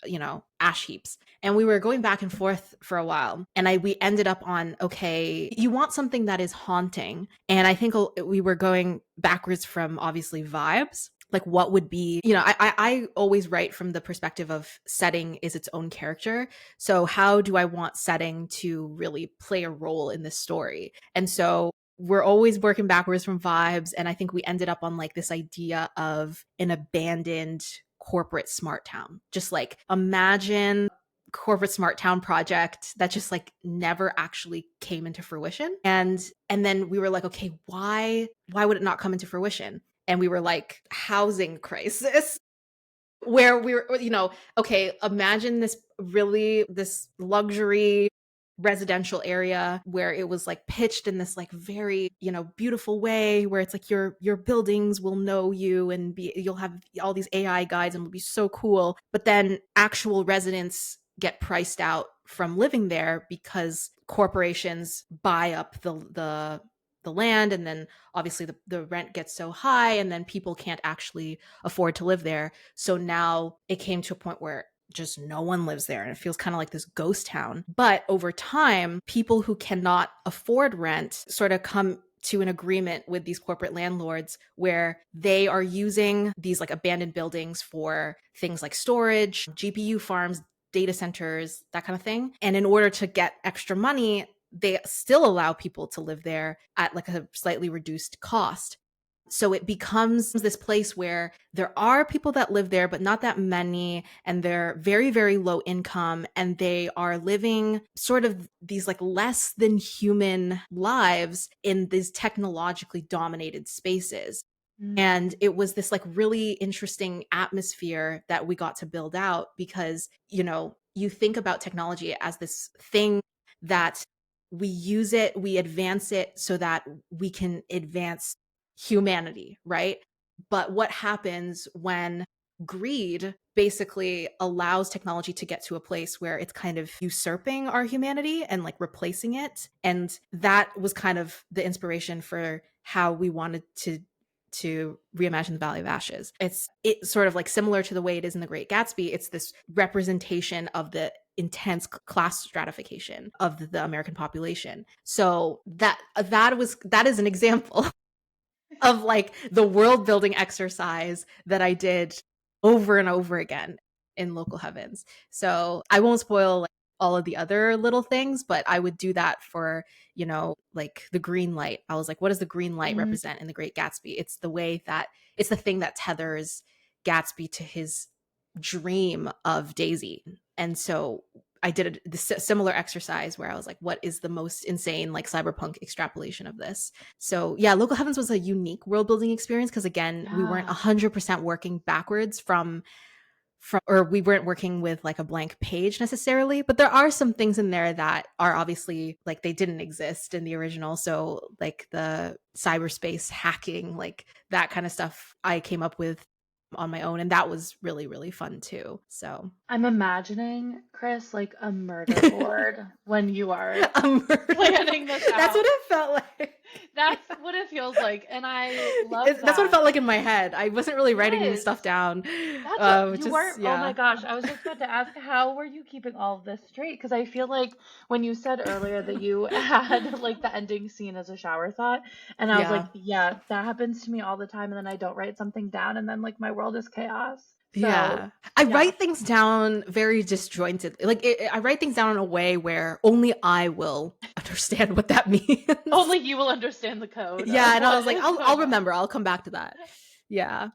ash heaps. And we were going back and forth for a while. And we ended up on, okay, you want something that is haunting. And I think we were going backwards from obviously vibes. Like what would be, I always write from the perspective of setting is its own character. So how do I want setting to really play a role in this story? And so we're always working backwards from vibes. And I think we ended up on like this idea of an abandoned corporate smart town. Just like imagine corporate smart town project that just like never actually came into fruition. And then we were like, okay, why would it not come into fruition? And we were like, housing crisis, where we were, okay, imagine this luxury residential area where it was like pitched in this like very, beautiful way where it's like your buildings will know you and you'll have all these AI guides and it'll be so cool. But then actual residents get priced out from living there because corporations buy up the land, and then obviously the rent gets so high and then people can't actually afford to live there. So now it came to a point where just no one lives there and it feels kind of like this ghost town. But over time, people who cannot afford rent sort of come to an agreement with these corporate landlords where they are using these like abandoned buildings for things like storage, GPU farms, data centers, that kind of thing. And in order to get extra money, they still allow people to live there at like a slightly reduced cost. So it becomes this place where there are people that live there, but not that many. And they're very, very low income. And they are living sort of these like less than human lives in these technologically dominated spaces. And it was this like really interesting atmosphere that we got to build out because, you think about technology as this thing that we use it, we advance it so that we can advance humanity, right? But what happens when greed basically allows technology to get to a place where it's kind of usurping our humanity and like replacing it? And that was kind of the inspiration for how we wanted to reimagine the Valley of Ashes. It's sort of like similar to the way it is in the Great Gatsby. It's this representation of the intense class stratification of the American population. So that is an example of like the world building exercise that I did over and over again in Local Heavens. So I won't spoil like all of the other little things, but I would do that for, like the green light. I was like, what does the green light represent in the Great Gatsby? It's the thing that tethers Gatsby to his dream of Daisy. And so I did a similar exercise where I was like, what is the most insane like cyberpunk extrapolation of this? So yeah, Local Heavens was a unique world building experience because again, we weren't 100% working backwards from or we weren't working with like a blank page necessarily, but there are some things in there that are obviously like they didn't exist in the original. So like the cyberspace hacking, like that kind of stuff I came up with on my own, and that was really, really fun too. So I'm imagining, Kris, like a murder board when you are a murder planning this That's out. what it felt like. That's what it feels like. And I love That's what it that. felt like in my head. I wasn't really writing Yes. stuff down. That's what you Just weren't. Oh my yeah. gosh. I was just about to ask, how were you keeping all of this straight? Because I feel like when you said earlier that you had like the ending scene as a shower thought, and I was like, Yeah. yeah, that happens to me all the time. And then I don't write something down, and then like my world is chaos. So, Yeah. I yeah, write things down very disjointed. Like I write things down in a way where only I will understand what that means. only you will understand the code Yeah, of and I what was like, is I'll going on. remember. I'll come back to that. Yeah.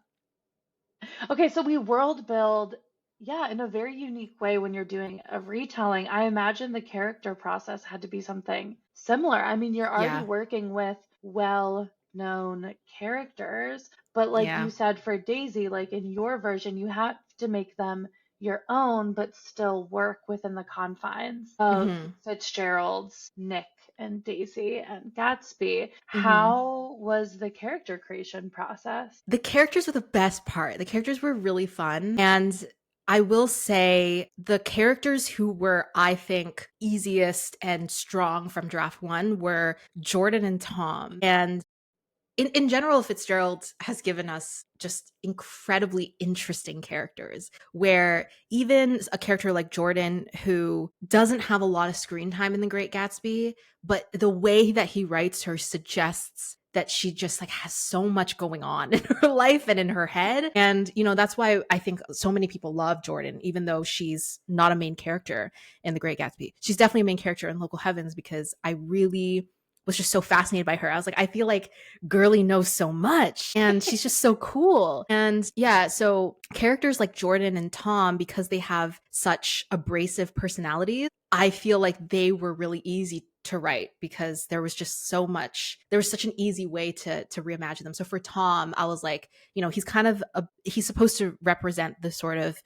Okay, so we world build, yeah, in a very unique way when you're doing a retelling. I imagine the character process had to be something similar. I mean, you're already Yeah. working with well-known characters, but like you Yeah. said for Daisy, like in your version, you have to make them your own, but still work within the confines of Mhm. Fitzgerald's Nick and Daisy and Gatsby. Mhm. How was the character creation process? The characters were the best part. The characters were really fun. And I will say the characters who were, I think, easiest and strong from draft one were Jordan and Tom. And in general, Fitzgerald has given us just incredibly interesting characters, where even a character like Jordan, who doesn't have a lot of screen time in The Great Gatsby, but the way that he writes her suggests that she just like has so much going on in her life and in her head. And, that's why I think so many people love Jordan, even though she's not a main character in The Great Gatsby. She's definitely a main character in Local Heavens, because I really was just so fascinated by her. I was like, I feel like Girly knows so much and she's just so cool. And yeah, so characters like Jordan and Tom, because they have such abrasive personalities, I feel like they were really easy to write because there was just so much, there was such an easy way to reimagine them. So for Tom, I was like, he's kind of he's supposed to represent the sort of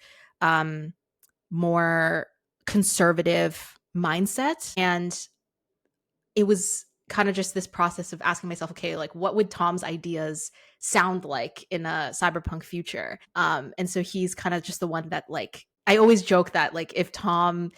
more conservative mindset. And it was kind of just this process of asking myself, okay, like what would Tom's ideas sound like in a cyberpunk future? And so he's kind of just the one that, like, I always joke that like if Tom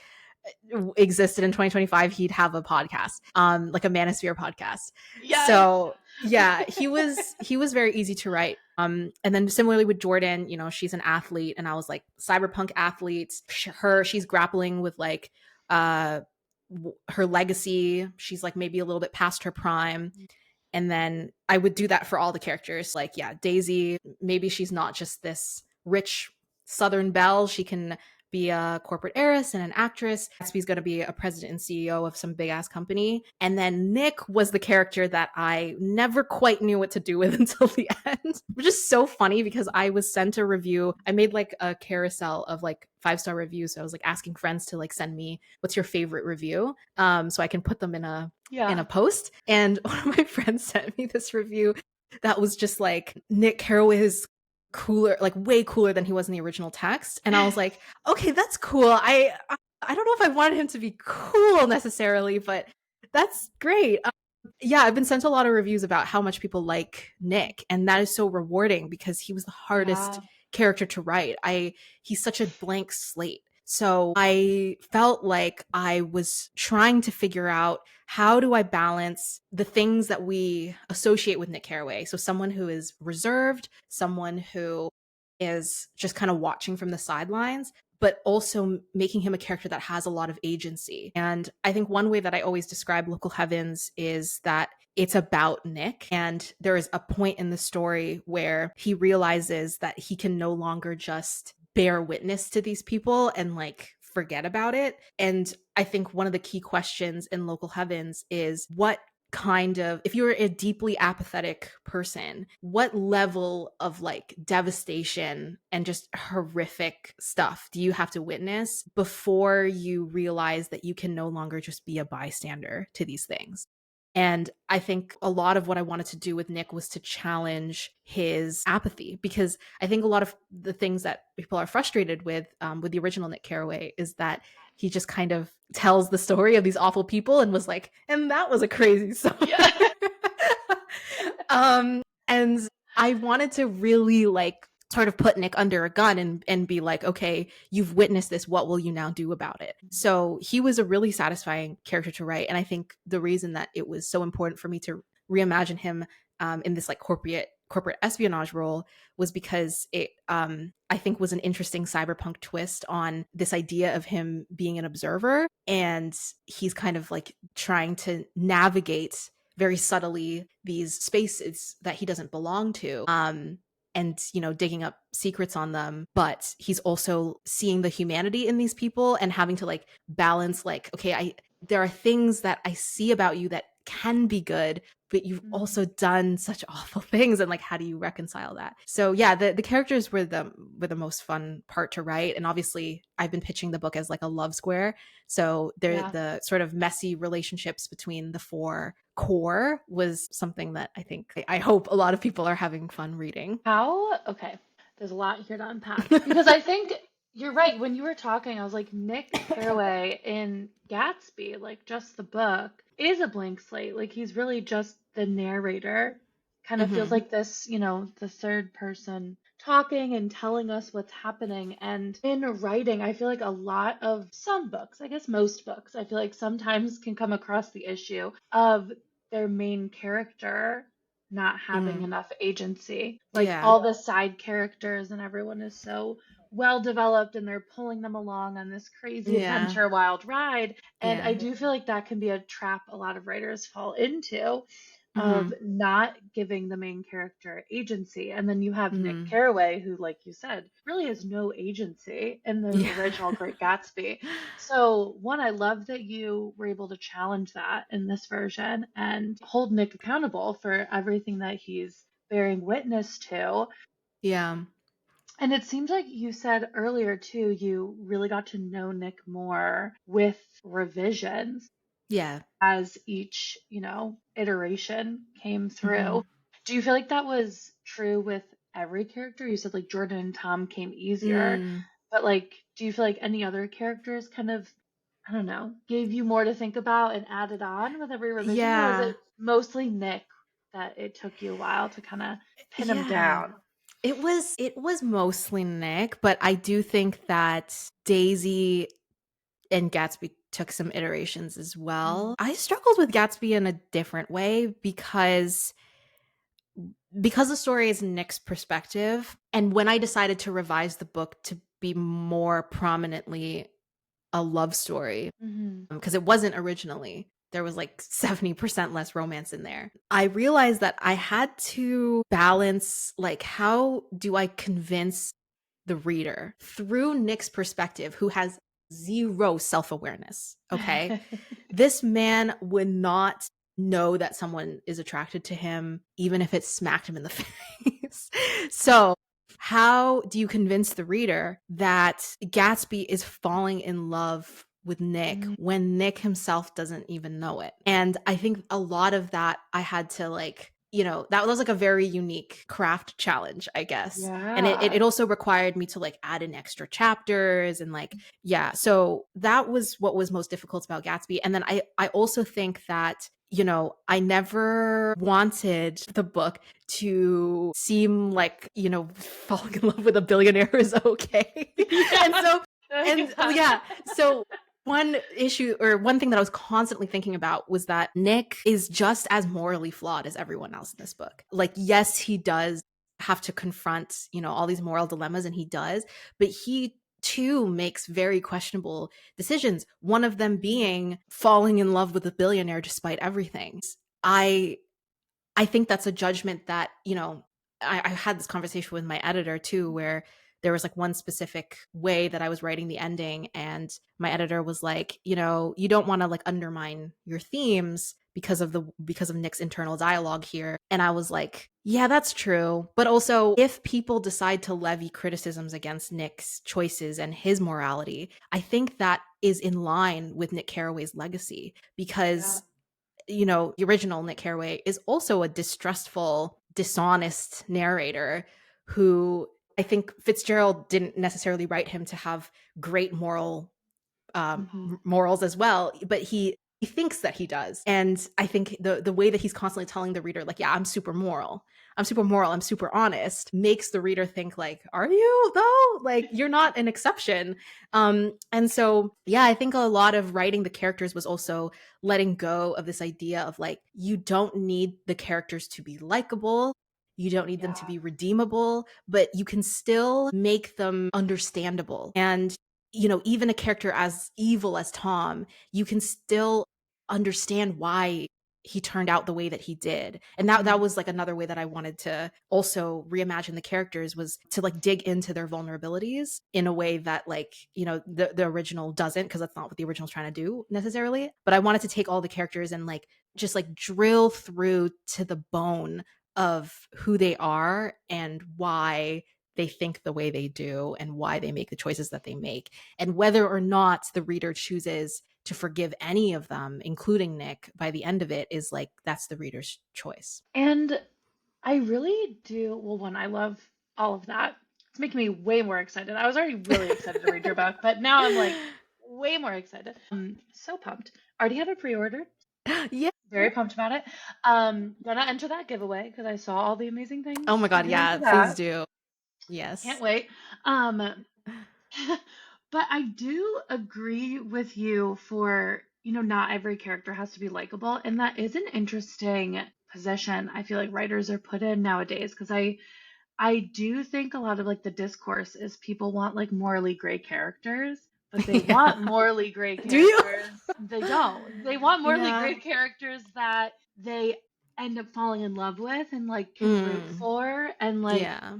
existed in 2025, he'd have a podcast, like a Manosphere podcast. Yes. So yeah, he was very easy to write. And then similarly with Jordan, she's an athlete, and I was like, cyberpunk athletes. She's grappling with like uh her legacy. She's like maybe a little bit past her prime. And then I would do that for all the characters. Like, yeah, Daisy, maybe she's not just this rich Southern belle. She can be a corporate heiress and an actress. Gatsby's going to be a president and CEO of some big ass company. And then Nick was the character that I never quite knew what to do with until the end, which is so funny because I was sent a review. I made like a carousel of like 5-star reviews. So I was like asking friends to like send me what's your favorite review, so I can put them in a post. And one of my friends sent me this review that was just like, Nick Carraway is cooler, like way cooler than he was in the original text. And I was like, okay, that's cool. I don't know if I wanted him to be cool necessarily, but that's great. Yeah, I've been sent a lot of reviews about how much people like Nick, and that is so rewarding because he was the hardest character to write. He's such a blank slate. So I felt like I was trying to figure out, how do I balance the things that we associate with Nick Carraway? So someone who is reserved, someone who is just kind of watching from the sidelines, but also making him a character that has a lot of agency. And I think one way that I always describe Local Heavens is that it's about Nick. And there is a point in the story where he realizes that he can no longer just bear witness to these people and like forget about it. And I think one of the key questions in Local Heavens is, what kind of, if you're a deeply apathetic person, what level of like devastation and just horrific stuff do you have to witness before you realize that you can no longer just be a bystander to these things? And I think a lot of what I wanted to do with Nick was to challenge his apathy, because I think a lot of the things that people are frustrated with the original Nick Carraway is that he just kind of tells the story of these awful people and was like, and that was a crazy summer. Yeah. And I wanted to really like sort of put Nick under a gun and be like, okay, you've witnessed this. What will you now do about it? So he was a really satisfying character to write. And I think the reason that it was so important for me to reimagine him in this like corporate espionage role was because it I think was an interesting cyberpunk twist on this idea of him being an observer, and he's kind of like trying to navigate very subtly these spaces that he doesn't belong to, and digging up secrets on them. But he's also seeing the humanity in these people and having to like balance, like, okay, there are things that I see about you that can be good, but you've also done such awful things, and like, how do you reconcile that? So yeah, the characters were the most fun part to write. And obviously I've been pitching the book as like a love square, so the sort of messy relationships between the four core was something that I hope a lot of people are having fun reading. Okay, there's a lot here to unpack because I think you're right. When you were talking, I was like, Nick Carraway in Gatsby, like just the book, is a blank slate. Like he's really just the narrator. Kind of feels Mm-hmm. like this, the third person talking and telling us what's happening. And in writing, I feel like a lot of some books, I guess most books, I feel like sometimes can come across the issue of their main character not having Mm. enough agency. Like Yeah. all the side characters and everyone is so well developed and they're pulling them along on this crazy Yeah. adventure wild ride. And I Yeah. do feel like that can be a trap a lot of writers fall into of Mhm. not giving the main character agency. And then you have Nick Mhm. Carraway, who, like you said, really has no agency in the Yeah. original Great Gatsby. So, one, I love that you were able to challenge that in this version and hold Nick accountable for everything that he's bearing witness to. Yeah. And it seems like you said earlier, too, you really got to know Nick more with revisions Yeah. as each, iteration came Mhm. through. Do you feel like that was true with every character? You said like Jordan and Tom came easier, Mm. but like, do you feel like any other characters kind of, I don't know, gave you more to think about and added on with every revision, or was Yeah. it mostly Nick that it took you a while to kind of pin him Yeah. down? It was mostly Nick, but I do think that Daisy and Gatsby took some iterations as Mm. well. I struggled with Gatsby in a different way because the story is Nick's perspective, and when I decided to revise the book to be more prominently a love story, Hmm. because it wasn't originally. There was like 70% less romance in there. I realized that I had to balance, like, how do I convince the reader through Nick's perspective, who has zero self awareness? Okay. This man would not know that someone is attracted to him, even if it smacked him in the face. So, how do you convince the reader that Gatsby is falling in love with Nick Mm. when Nick himself doesn't even know it? And I think a lot of that I had to, like, that was like a very unique craft challenge, I guess. And it Yeah. also required me to like add in extra chapters and like, yeah. So that was what was most difficult about Gatsby. And then I also think that I never wanted the book to seem like, falling in love with a billionaire is okay. and Yeah. so, and Yeah. yeah, so one issue or one thing that I was constantly thinking about was that Nick is just as morally flawed as everyone else in this book. Like, yes, he does have to confront, all these moral dilemmas, and he does, but he too makes very questionable decisions. One of them being falling in love with a billionaire despite everything. I I think that's a judgment that, I had this conversation with my editor too, where there was like one specific way that I was writing the ending. And my editor was like, you don't want to like undermine your themes because of Nick's internal dialogue here. And I was like, yeah, that's true. But also, if people decide to levy criticisms against Nick's choices and his morality, I think that is in line with Nick Carraway's legacy Yeah. because the original Nick Carraway is also a distrustful, dishonest narrator who I think Fitzgerald didn't necessarily write him to have great Hmm. morals as well, but he thinks that he does. And I think the way that he's constantly telling the reader, like, yeah, I'm super moral, I'm super honest, makes the reader think like, are you though? Like, you're not an exception. And so yeah, I think a lot of writing the characters was also letting go of this idea of like, you don't need the characters to be likable, you don't need them to Yeah. be redeemable, but you can still make them understandable. And even a character as evil as Tom, you can still understand why he turned out the way that he did. And that Mhm. was like another way that I wanted to also reimagine the characters, was to like dig into their vulnerabilities in a way that, like, the original doesn't, because that's not what the original's trying to do necessarily. But I wanted to take all the characters and like just like drill through to the bone of who they are and why they think the way they do and why they make the choices that they make. And whether or not the reader chooses to forgive any of them, including Nick, by the end of it, is like, that's the reader's choice. And I really do. Well, one, I love all of that. It's making me way more excited. I was already really excited to read your book, but now I'm like way more excited. So pumped. Already have it pre-ordered. Yeah. Very pumped about it. Gonna enter that giveaway because I saw all the amazing Oh things my you're God. doing Yeah. for Please that. do. Can't Yes. wait. Um, but I do agree with you for, not every character has to be likable. And that is an interesting position I feel like writers are put in nowadays, because I do think a lot of like the discourse is people want like morally gray characters, but they Yeah. want morally gray Do you? characters. They don't. They want morally Yeah. gray characters that they end up falling in love with and like can root Mm. for and like, Yeah.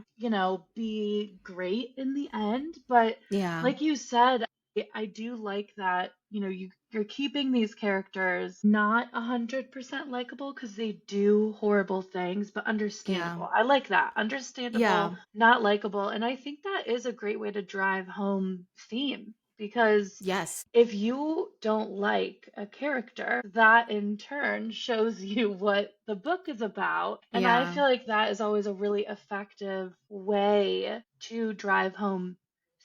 be great in the end. But Yeah. like you said, I do like that, you're keeping these characters not 100% likable because they do horrible things, but Yeah. understandable. I like that. Yeah. Understandable, not likable. And I think that is a great way to drive home theme, because Yes. if you don't like a character, that in turn shows you what the book is about. And I Yeah. feel like that is always a really effective way to drive home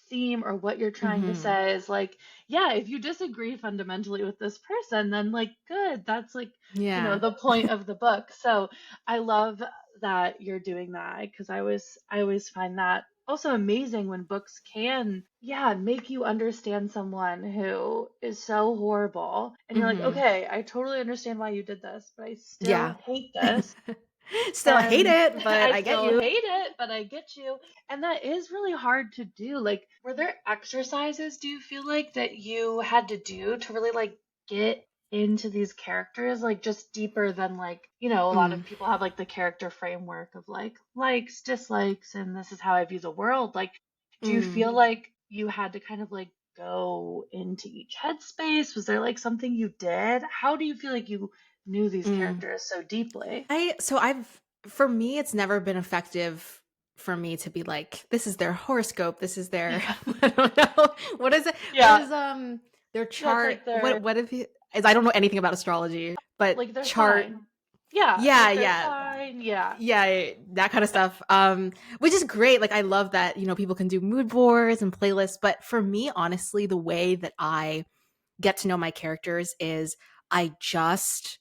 theme, or what you're trying to Mhm. say is like, yeah, if you disagree fundamentally with this person, then like, good, that's like, Yeah. the point of the book. So I love that you're doing that, because I always find that also amazing when books can, yeah, make you understand someone who is so horrible, and you're like, Mhm. okay, I totally understand why you did this, but I still Yeah. hate this. Still hate And it, but I I get still you. hate it, but I get you. And that is really hard to do. Like, were there exercises, do you feel like, that you had to do to really like get into these characters, like just deeper than like, a lot Mm. of people have like the character framework of like likes, dislikes, and this is how I view the world. Like, do you Mm. feel like you had to kind of like go into each headspace? Was there like something you did? How do you feel like you knew these Mm. characters so deeply? I've for me it's never been effective for me to be like, this is their horoscope, this is their I don't know. What is it? What Yeah, is their yeah, it's chart? like their What if you I don't know anything about astrology, but like their chart. sign. Yeah, Yeah, like their yeah. sign. Yeah. Yeah, that kind of stuff. Which is great. Like I love that, people can do mood boards and playlists, but for me honestly, the way that I get to know my characters is I just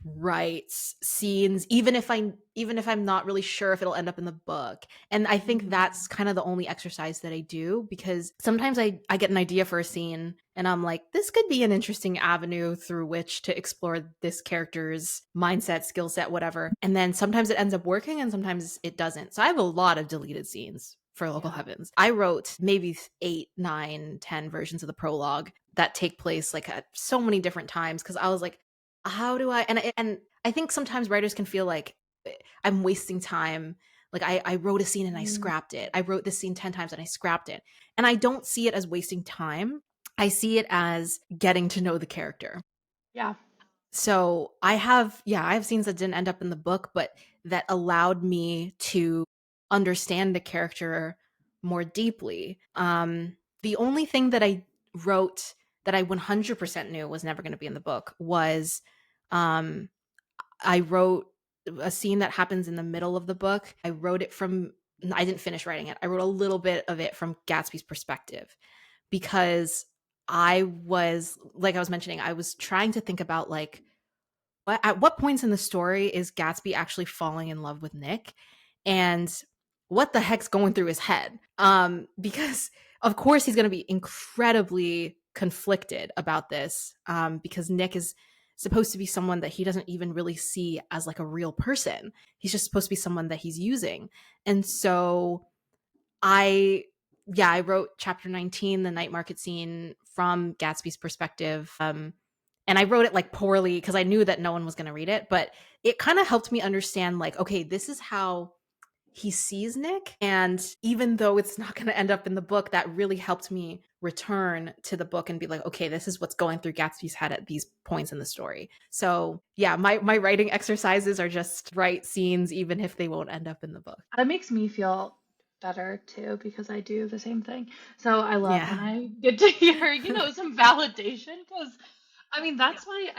writes scenes even if I'm not really sure if it'll end up in the book. And I think Mm, that's kind of the only exercise that I do, because sometimes I get an idea for a scene and I'm like, this could be an interesting avenue through which to explore this character's mindset, skill set, whatever. And then sometimes it ends up working and sometimes it doesn't. So I have a lot of deleted scenes for Local yeah. Heavens. I wrote maybe 8, 9, 10 versions of the prologue that take place like at so many different times, because I was like, how do I and I think sometimes writers can feel like I'm wasting time. Like I wrote a scene and I Mm, scrapped it. I wrote this scene 10 times and I scrapped it. And I don't see it as wasting time. I see it as getting to know the character. yeah. So I have scenes that didn't end up in the book, but that allowed me to understand the character more deeply. The only thing that I wrote that I 100% knew was never going to be in the book was um, I wrote a scene that happens in the middle of the book. I didn't finish writing it. I wrote a little bit of it from Gatsby's perspective, because like I was mentioning, I was trying to think about like, at what points in the story is Gatsby actually falling in love with Nick, and what the heck's going through his head? Because of course he's going to be incredibly conflicted about this, because Nick is supposed to be someone that he doesn't even really see as like a real person. He's just supposed to be someone that he's using. And so I I wrote chapter 19, the night market scene, from Gatsby's perspective. And I wrote it like poorly because I knew that no one was going to read it, but it kind of helped me understand like, okay, this is how he sees Nick. And even though it's not going to end up in the book, that really helped me return to the book and be like, okay, this is what's going through Gatsby's head at these points in the story. So yeah, my writing exercises are just write scenes, even if they won't end up in the book. That makes me feel better too, because I do the same thing. So I love when Yeah. I get to hear, some validation, because I mean, that's why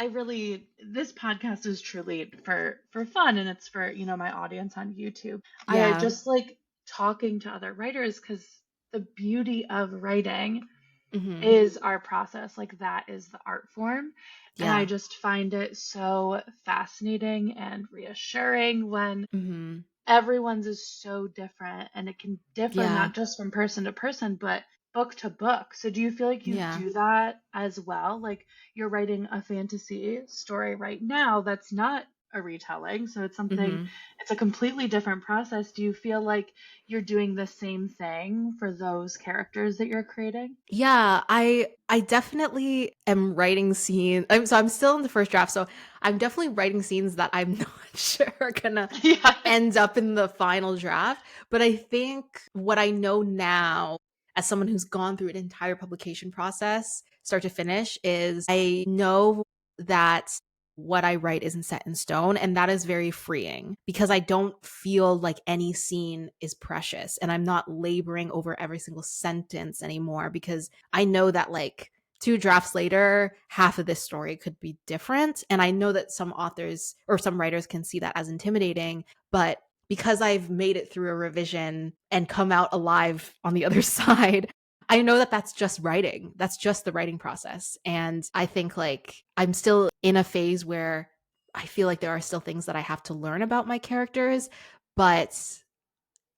this podcast is truly for fun, and it's for, my audience on YouTube. I Yeah. just like talking to other writers, because the beauty of writing Hmm. is our process. Like, that is the art form. And I Yeah. just find it so fascinating and reassuring when Hmm. everyone's is so different, and it can differ Yeah. not just from person to person, but book to book. So do you feel like you Yeah. do that as well? Like, you're writing a fantasy story right now that's not a retelling. So it's something, Mhm. it's a completely different process. Do you feel like you're doing the same thing for those characters that you're creating? Yeah, I definitely am writing scenes. I'm still in the first draft, so I'm definitely writing scenes that I'm not sure are gonna Yeah. end up in the final draft. But I think what I know now, as someone who's gone through an entire publication process, start to finish, is I know that what I write isn't set in stone. And that is very freeing because I don't feel like any scene is precious and I'm not laboring over every single sentence anymore because I know that like two drafts later, half of this story could be different. And I know that some authors or some writers can see that as intimidating, but because I've made it through a revision and come out alive on the other side, I know that that's just writing. That's just the writing process. And I think like I'm still in a phase where I feel like there are still things that I have to learn about my characters, but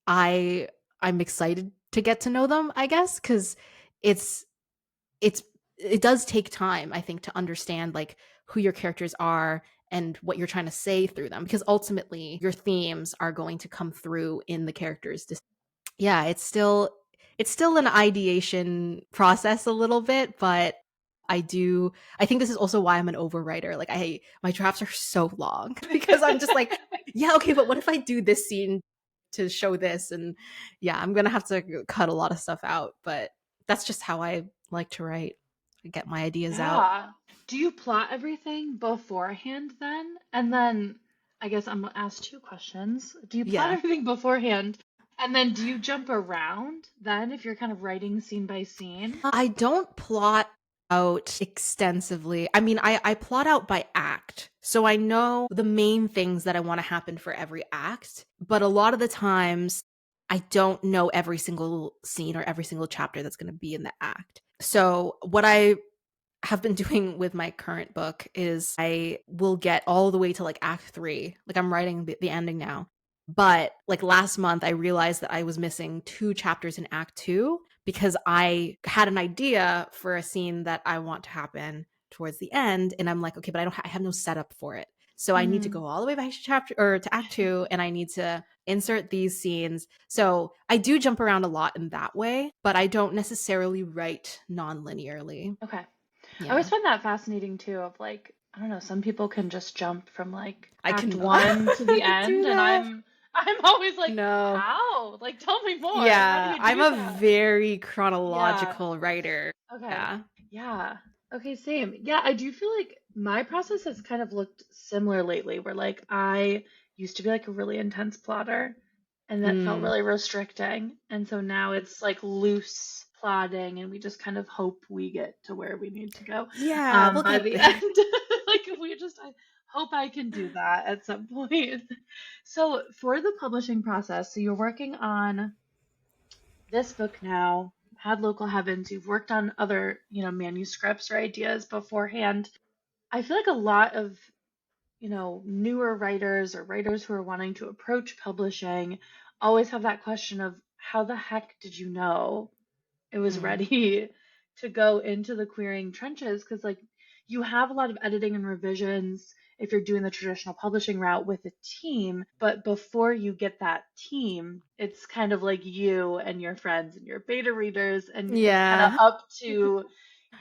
I I'm excited to get to know them, I guess, cuz it's it's it does take time, I think, to understand like who your characters are and what you're trying to say through them because ultimately your themes are going to come through in the characters. Yeah, it's still an ideation process a little bit, but I think this is also why I'm an overwriter. Like my drafts are so long because I'm just like, yeah, okay, but what if I do this scene to show this? And yeah, I'm gonna have to cut a lot of stuff out, but that's just how I like to write. I get my ideas out. Yeah. Do you plot everything beforehand then? And then I guess I'm gonna ask two questions. Do you plot Yeah. everything beforehand? And then do you jump around then if you're kind of writing scene by scene? I don't plot out extensively. I mean, I plot out by act. So I know the main things that I want to happen for every act, but a lot of the times I don't know every single scene or every single chapter that's going to be in the act. So what I have been doing with my current book is I will get all the way to like act 3. Like I'm writing the ending now. But like last month I realized that I was missing 2 chapters in act 2 because I had an idea for a scene that I want to happen towards the end and I'm like, okay, but I have no setup for it. So I need to Mm, go all the way back to chapter or to act 2 and I need to insert these scenes. So I do jump around a lot in that way, but I don't necessarily write non-linearly. okay. I always Yeah. find that fascinating too, of like, I don't know, some people can just jump from like I act cannot one to the end, do and that. I'm always like, No. how? Like, tell me more. How do Yeah, you I'm do a that? very Yeah. chronological writer. Okay. Yeah. Yeah. Okay, same. Yeah, I do feel like my process has kind of looked similar lately, where like I used to be like a really intense plotter, and that felt Mm. really restricting. And so now it's like loose plotting, and we just kind of hope we get to where we need to go Yeah, we'll by get the there. end. Like we just, I hope I can do that at some point. So for the publishing process, so you're working on this book now, had local heavens, you've worked on other, manuscripts or ideas beforehand. I feel like a lot of, newer writers or writers who are wanting to approach publishing always have that question of how the heck did you know it was Mm. ready to go into the querying trenches? Because like you have a lot of editing and revisions if you're doing the traditional publishing route with a team, but before you get that team, it's kind of like you and your friends and your beta readers, and it's kind of Yeah. up to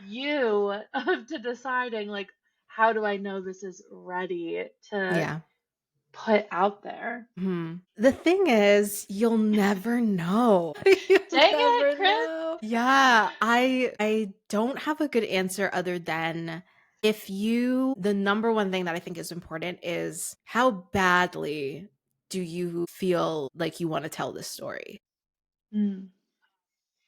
you to deciding like, how do I know this is ready to Yeah. put out there? The thing is, you'll never know. You'll Dang it, never Chris. know. Yeah, I don't have a good answer other than the number one thing that I think is important is how badly do you feel like you want to tell this story? Mm.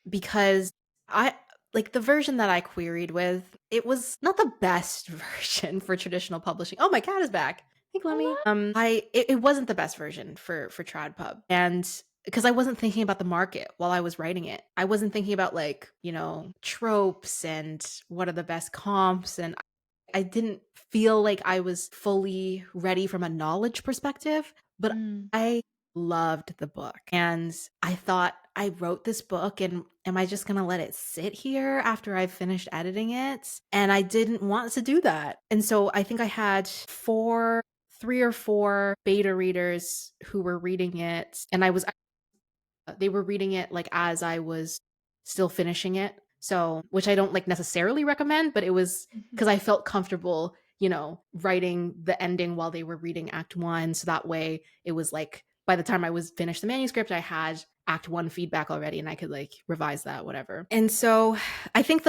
Because I like the version that I queried with, it was not the best version for traditional publishing. Oh, my cat is back. Hey, Glemmy. Hello? It wasn't the best version for TradPub. And because I wasn't thinking about the market while I was writing it. I wasn't thinking about like, tropes and what are the best comps and I didn't feel like I was fully ready from a knowledge perspective, but Mm. I loved the book. And I thought I wrote this book and am I just going to let it sit here after I've finished editing it? And I didn't want to do that. And so I think I had 4 three or four beta readers who were reading it, and they were reading it like as I was still finishing it. So, which I don't like necessarily recommend, but it was because I felt comfortable, writing the ending while they were reading Act One. So that way it was like by the time I was finished the manuscript, I had Act One feedback already and I could like revise that, whatever. And so I think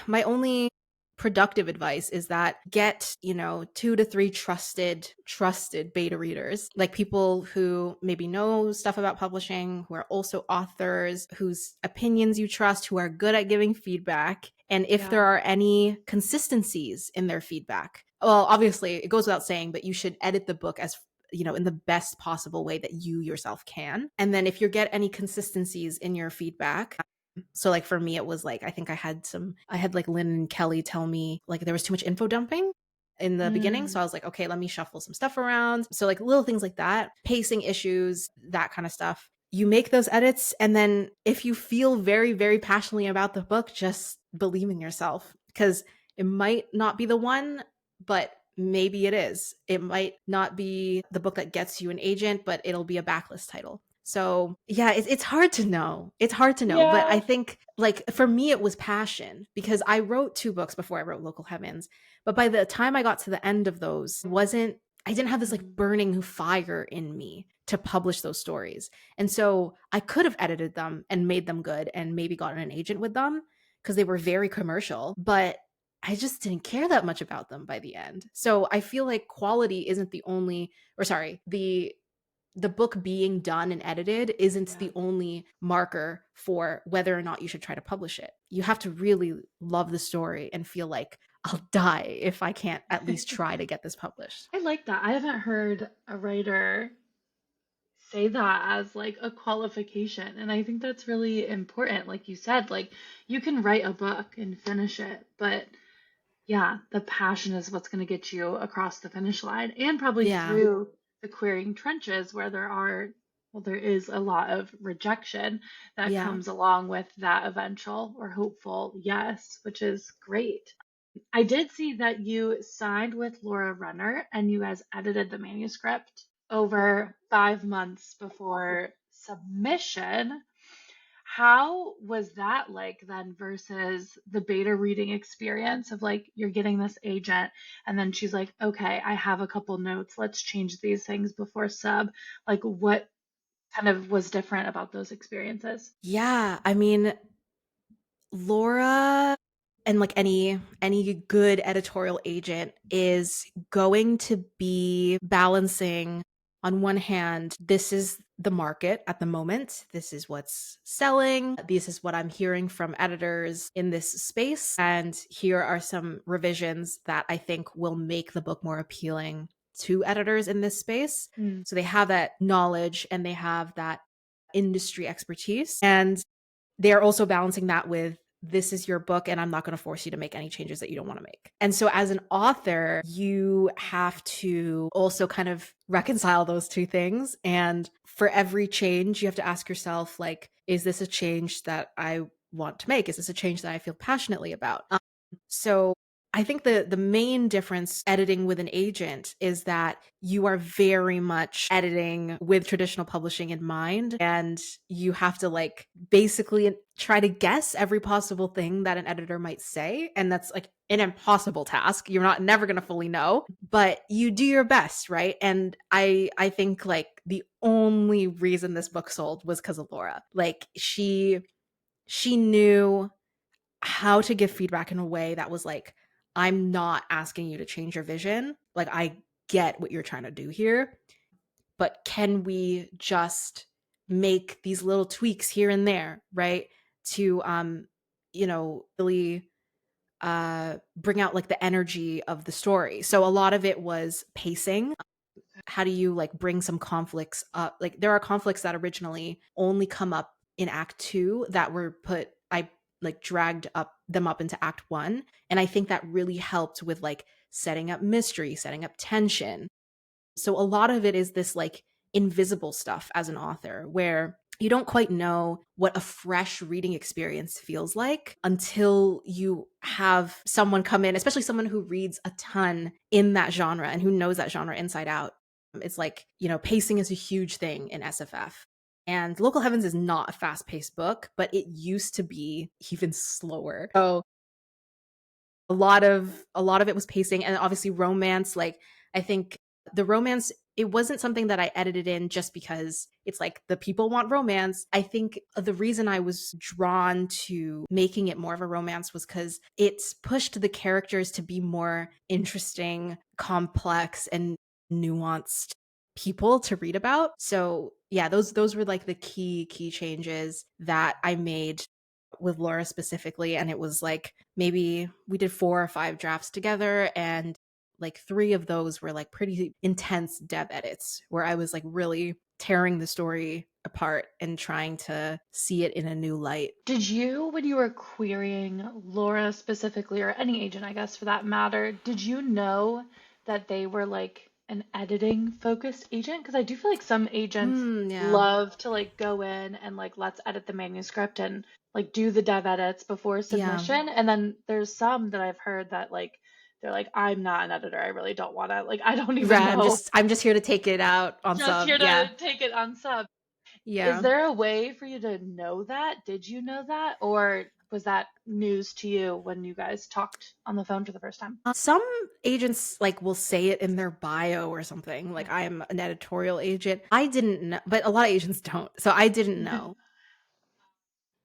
my only productive advice is that get 2 to 3 trusted beta readers, like people who maybe know stuff about publishing, who are also authors, whose opinions you trust, who are good at giving feedback, and if there are any consistencies in their feedback, well, obviously it goes without saying, but you should edit the book as in the best possible way that you yourself can. And then if you get any consistencies in your feedback, so like for me, it was like, I think I had like Lynn and Kelly tell me like there was too much info dumping in the beginning. So I was like, okay, let me shuffle some stuff around. So like little things like that, pacing issues, that kind of stuff. You make those edits. And then if you feel very, very passionately about the book, just believe in yourself, because it might not be the one, but maybe it is. It might not be the book that gets you an agent, but it'll be a backlist title. So yeah, it's hard to know. It's hard to know. But I Yeah. think like for me, it was passion, because I wrote 2 books before I wrote Local Heavens. But by the time I got to the end of those, I didn't have this like burning fire in me to publish those stories. And so I could have edited them and made them good and maybe gotten an agent with them because they were very commercial, but I just didn't care that much about them by the end. So I feel like quality isn't the only, or sorry, the book being done and edited isn't the only marker for whether or not you should try to publish it. You have to really love the story and feel like I'll die if I can't at least try to get this published. I like that. I haven't heard a writer say that as like a qualification. And I think that's really important. Like you said, like you can write a book and finish it, but yeah, the passion is what's going to get you across the finish line and probably Yeah. through the querying trenches where there is a lot of rejection that Yeah. comes along with that eventual or hopeful yes, which is great. I did see that you signed with Laura Renner and you guys edited the manuscript over 5 months before submission. How was that like then versus the beta reading experience of like you're getting this agent and then she's like, okay, I have a couple notes. Let's change these things before sub. Like what kind of was different about those experiences? Yeah. I mean, Laura and like any good editorial agent is going to be balancing, on one hand, this is the market at the moment, this is what's selling, this is what I'm hearing from editors in this space, and here are some revisions that I think will make the book more appealing to editors in this space. Mm. So they have that knowledge and they have that industry expertise, and they're also balancing that with, this is your book and I'm not going to force you to make any changes that you don't want to make. And so as an author, you have to also kind of reconcile those two things. And for every change, you have to ask yourself, like, is this a change that I want to make? Is this a change that I feel passionately about? So I think the main difference editing with an agent is that you are very much editing with traditional publishing in mind, and you have to like basically try to guess every possible thing that an editor might say, and that's like an impossible task. You're not never going to fully know, but you do your best, right? And I think like the only reason this book sold was because of Laura. Like she knew how to give feedback in a way that was like, I'm not asking you to change your vision. Like, I get what you're trying to do here, but can we just make these little tweaks here and there, right? To, really bring out like the energy of the story. So a lot of it was pacing. How do you like bring some conflicts up? Like there are conflicts that originally only come up in Act Two that were I like dragged them up into Act One. And I think that really helped with like setting up mystery, setting up tension. So a lot of it is this like invisible stuff as an author, where you don't quite know what a fresh reading experience feels like until you have someone come in, especially someone who reads a ton in that genre and who knows that genre inside out. It's like, pacing is a huge thing in SFF. And Local Heavens is not a fast paced book, but it used to be even slower. So a lot of it was pacing, and obviously romance. Like, I think the romance, it wasn't something that I edited in just because it's like the people want romance. I think the reason I was drawn to making it more of a romance was because it's pushed the characters to be more interesting, complex, and nuanced people to read about. So yeah, those were like the key changes that I made with Laura specifically. And it was like, maybe we did 4 or 5 drafts together, and like 3 of those were like pretty intense dev edits where I was like really tearing the story apart and trying to see it in a new light. Did you, when you were querying Laura specifically, or any agent, I guess, for that matter, did you know that they were like an editing focused agent? Because I do feel like some agents Yeah. love to like go in and like, let's edit the manuscript and like do the dev edits before Yeah. submission. And then there's some that I've heard that like, they're like, I'm not an editor. I really don't want to, like, I don't even Right. I'm know. just I'm just here to take it out on Just sub. here Yeah. to take it on sub. Is Yeah. there a way for you to know that? Did you know that? Or was that news to you when you guys talked on the phone for the first time? Some agents like will say it in their bio or something, like, I am an editorial agent. I didn't know, but a lot of agents don't. So I didn't Yeah. know.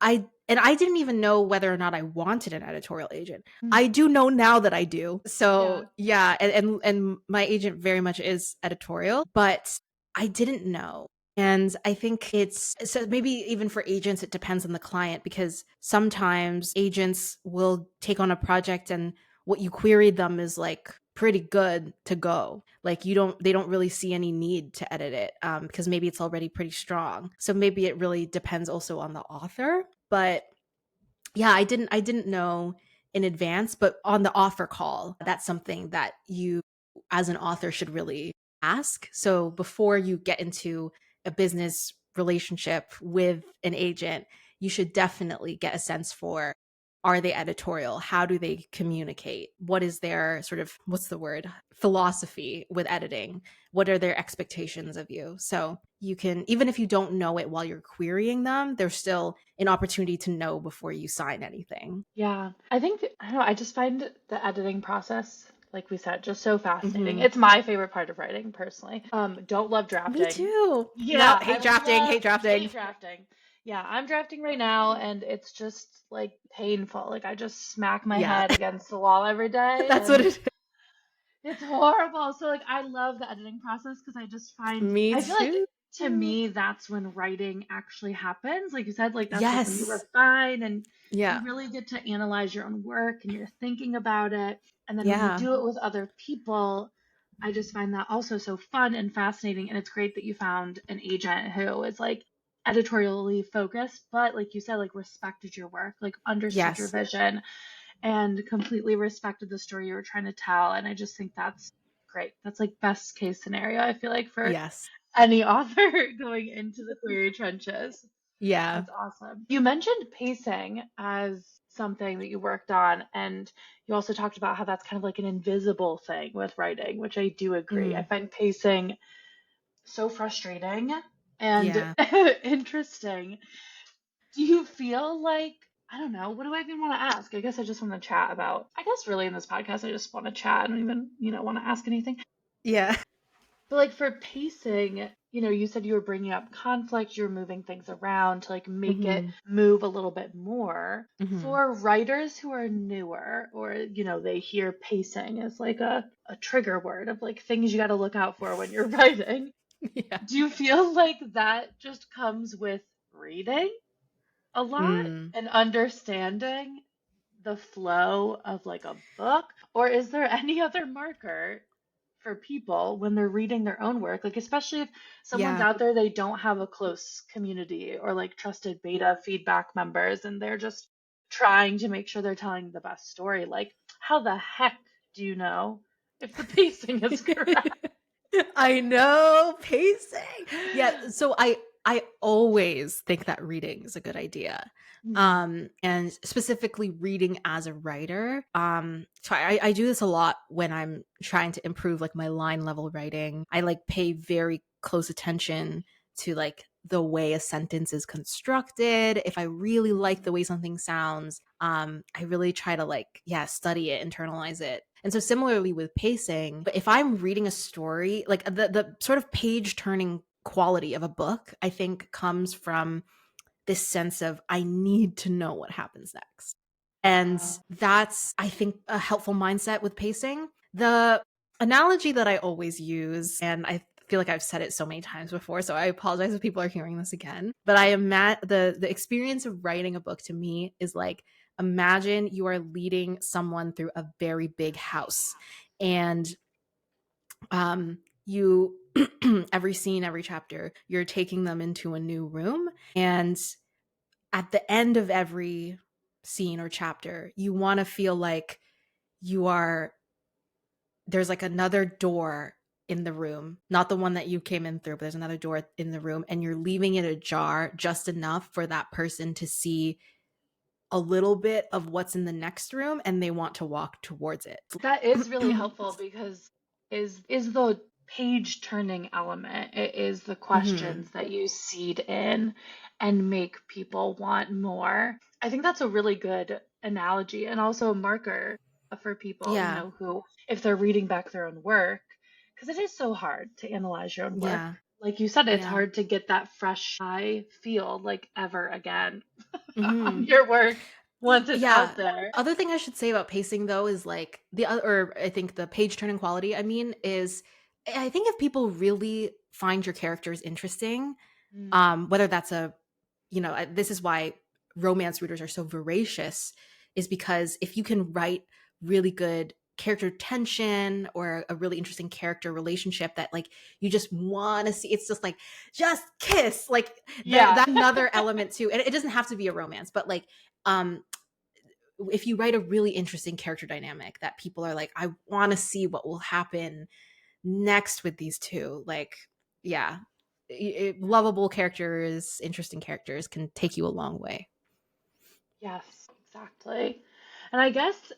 I didn't even know whether or not I wanted an editorial agent. Mm. I do know now that I do. Yeah. So yeah, and my agent very much is editorial, but I didn't know. And I think it's so maybe even for agents, it depends on the client, because sometimes agents will take on a project and what you queried them is like pretty good to go. Like, they don't really see any need to edit it, because maybe it's already pretty strong. So maybe it really depends also on the author. But yeah, I didn't know in advance, but on the offer call, that's something that you as an author should really ask. So before you get into a business relationship with an agent, you should definitely get a sense for, are they editorial? How do they communicate? What is their sort of, what's the word, philosophy with editing? What are their expectations of you? So you can, even if you don't know it while you're querying them, there's still an opportunity to know before you sign anything. Yeah. I think, I don't know, I just find the editing process, like we said, just so fascinating. Hmm. It's my favorite part of writing, personally. Don't love Me drafting. too. Yeah, Nope. I Hate drafting. love Hate drafting. hate drafting. Yeah, I'm drafting right now and it's just like painful. Like I just smack my Yeah. head against the wall every day That's what and it is. it's horrible. So like I love the editing process because I just find Me I feel like too. to me that's when writing actually happens. Like you said, like that's like when you Yes. refine and Yeah. you really get to analyze your own work and you're thinking about it. And then when you Yeah. do it with other people, I just find that also so fun and fascinating. And it's great that you found an agent who is like editorially focused, but like you said, like respected your work, like understood your Yes. vision and completely respected the story you were trying to tell. And I just think that's great. That's like best case scenario, I feel like, for Yes. any author going into the query trenches. Yeah. That's awesome. You mentioned pacing as something that you worked on, and you also talked about how that's kind of like an invisible thing with writing, which I do agree. I Mm. find pacing so frustrating and Yeah. interesting. Do you feel like, I don't know, what do I even want to ask? I guess I just want to chat about, I guess really in this podcast, I just want to chat. I don't even, want to ask anything. Yeah. But like for pacing, you said you were bringing up conflict, you're moving things around to like make it Hmm. move a little bit more. Hmm. For writers who are newer or, they hear pacing as like a trigger word of like things you got to look out for when you're writing. Yeah. Do you feel like that just comes with reading a lot Mm. and understanding the flow of like a book? Or is there any other marker for people when they're reading their own work? Like, especially if someone's Yeah. out there, they don't have a close community or like trusted beta feedback members, and they're just trying to make sure they're telling the best story. Like, how the heck do you know if the pacing is correct? I know, pacing. Yeah, so I always think that reading is a good idea. Mhm. And specifically reading as a writer. So I do this a lot when I'm trying to improve like my line level writing. I like pay very close attention to like the way a sentence is constructed. If I really like the way something sounds, I really try to like, yeah, study it, internalize it. And so similarly with pacing, but if I'm reading a story, like the sort of page turning quality of a book, I think comes from this sense of I need to know what happens next. And Yeah. that's, I think, a helpful mindset with pacing. The analogy that I always use, and I feel like I've said it so many times before, so I apologize if people are hearing this again. But I am the experience of writing a book to me is like imagine you are leading someone through a very big house, and you every scene, every chapter, you're taking them into a new room, and at the end of every scene or chapter, you want to feel like you are there's like another door in the room, not the one that you came in through, but there's another door in the room, and you're leaving it ajar just enough for that person to see a little bit of what's in the next room and they want to walk towards it. That is really helpful because is the page turning element. It is the Hmm. questions that you seed in and make people want more. I think that's a really good analogy and also a marker for people, Yeah. who if they're reading back their own work, because it is so hard to analyze your own work. Yeah. Like you said, it's Yeah. hard to get that fresh eye feel like ever again on Hmm. your work once it's Yeah. out there. Other thing I should say about pacing though is like the other, or I think the page turning quality, I mean, is I think if people really find your characters interesting, Mm. whether that's this is why romance readers are so voracious, is because if you can write really good character tension or a really interesting character relationship that like you just want to see, it's just like just kiss, like Yeah. that another element too, and it doesn't have to be a romance, but like um if you write a really interesting character dynamic that people are like, I want to see what will happen next with these two, like, yeah, lovable characters, interesting characters can take you a long way. Yes, exactly. And I guess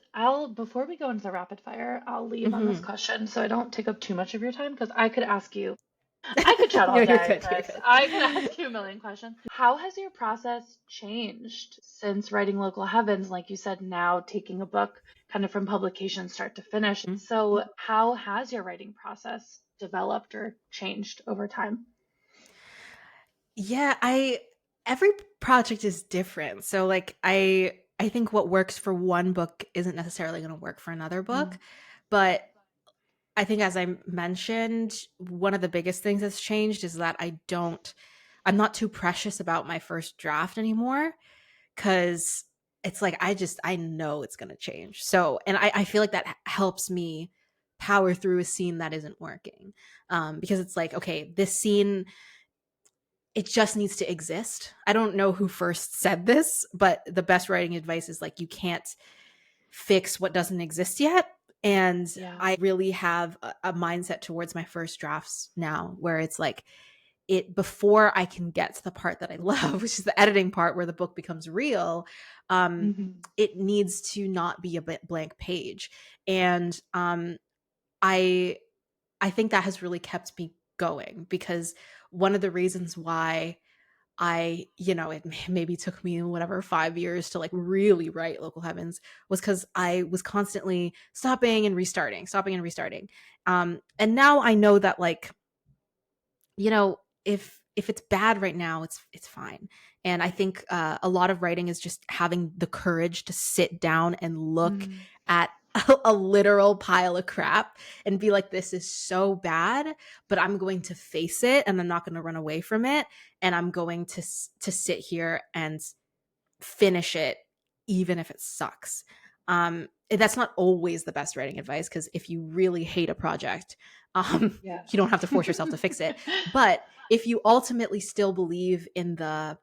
before we go into the rapid fire, I'll leave on this Hmm. question so I don't take up too much of your time because I could chat No, all you're day, good. You're Kris. good. I could ask you a million questions. How has your process changed since writing Local Heavens? Like you said, now taking a book kind of from publication start to finish. So, how has your writing process developed or changed over time? Yeah, I every project is different. So like I think what works for one book isn't necessarily going to work for another book, Mm. but I think as I mentioned, one of the biggest things that's changed is that I'm not too precious about my first draft anymore, because it's like I know it's going to change. So, and I feel like that helps me power through a scene that isn't working, because it's like, okay, this scene, it just needs to exist. I don't know who first said this, but the best writing advice is like you can't fix what doesn't exist yet. And Yeah. I really have a mindset towards my first drafts now where it's like, it before I can get to the part that I love, which is the editing part where the book becomes real, um, Hmm. it needs to not be a blank page. And I I think that has really kept me going, because one of the reasons why it maybe took me whatever 5 years to like really write Local Heavens was because I was constantly stopping and restarting, stopping and restarting. And now I know that like, if it's bad right now, it's fine. And I think a lot of writing is just having the courage to sit down and look Mm. at a literal pile of crap and be like, this is so bad, but I'm going to face it and I'm not going to run away from it, and I'm going to sit here and finish it even if it sucks. That's not always the best writing advice, because if you really hate a project, Yeah. you don't have to force yourself to fix it. But if you ultimately still believe in the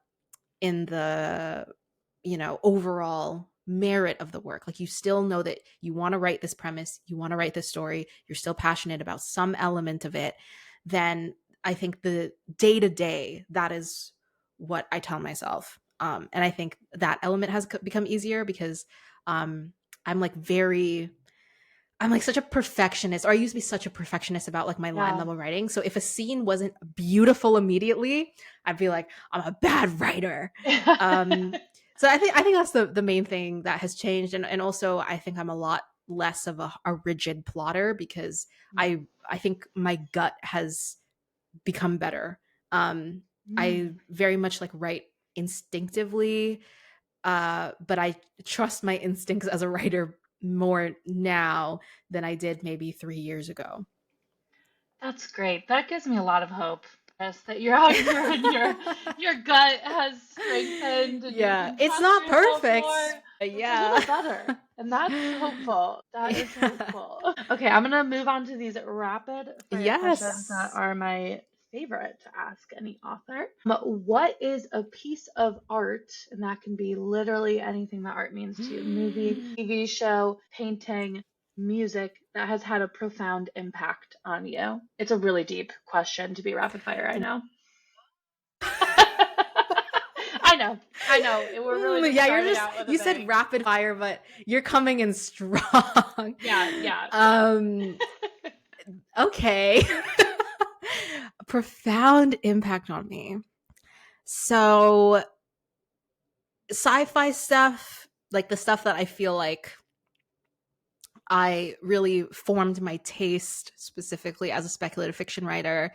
overall merit of the work, like you still know that you want to write this premise, you want to write this story, you're still passionate about some element of it, then I think the day to day, that is what I tell myself. And I think that element has become easier because um, I'm like I'm like such a perfectionist, or I used to be such a perfectionist about like my line Yeah. level writing. So if a scene wasn't beautiful immediately, I'd be like, I'm a bad writer. Um, so I think that's the main thing that has changed, and also I think I'm a lot less of a rigid plotter because I think my gut has become better. I Mm. very much like write instinctively, but I trust my instincts as a writer more now than I did maybe 3 years ago. That's great. That gives me a lot of hope. Yes, that you're out here and your gut has strengthened and you Yeah, can it's trust not yourself perfect, more. but It's a yeah. little better. And that's hopeful. That is Yeah. hopeful. Okay, I'm gonna move on to these rapid fire questions that Yes. are my favorite to ask any author. What is a piece of art, and that can be literally anything that art means to you, movie, TV show, painting, music, that has had a profound impact on you? It's a really deep question to be rapid fire, I know. I know. I know. We're really just Yeah, starting out with a you said bang. rapid fire, but you're coming in strong. Yeah, yeah, yeah. um okay. Profound impact on me. So sci-fi stuff, like the stuff that I feel like I really formed my taste specifically as a speculative fiction writer,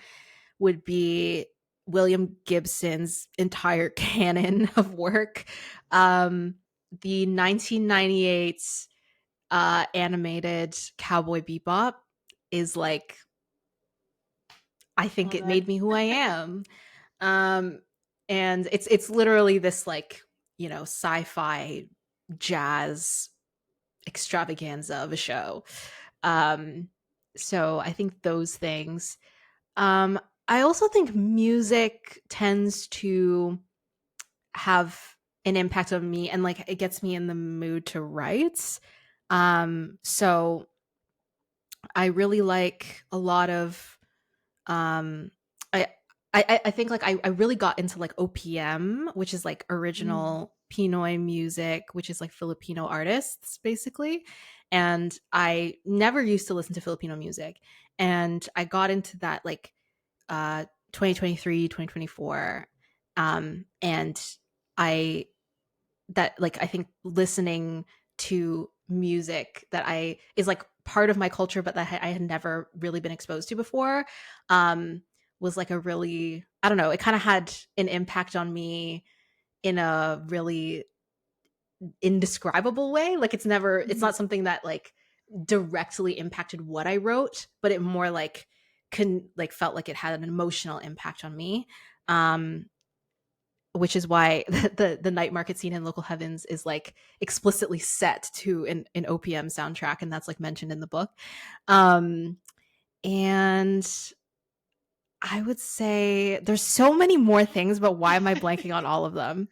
would be William Gibson's entire canon of work. Um, the 1998 animated Cowboy Bebop is like, I think Love it made me who I it. am. Um, and it's literally this like, sci-fi jazz extravaganza of a show. Um, so I think those things. Um, I also think music tends to have an impact on me, and like it gets me in the mood to write. So I really like a lot of um I I think like I really got into like OPM, which is like Mm. original Pinoy music, which is like Filipino artists basically. And I never used to listen to Filipino music. And I got into that like 2023, 2024. And I I think listening to music that I is like part of my culture, but that I had never really been exposed to before, um, was like a really, I don't know, it kind of had an impact on me in a really indescribable way. Like it's Mhm. not something that like directly impacted what I wrote, but it more like felt like it had an emotional impact on me. Um, which is why the night market scene in Local Heavens is like explicitly set to an OPM soundtrack, and that's like mentioned in the book. Um, and I would say there's so many more things, but why am I blanking on all of them?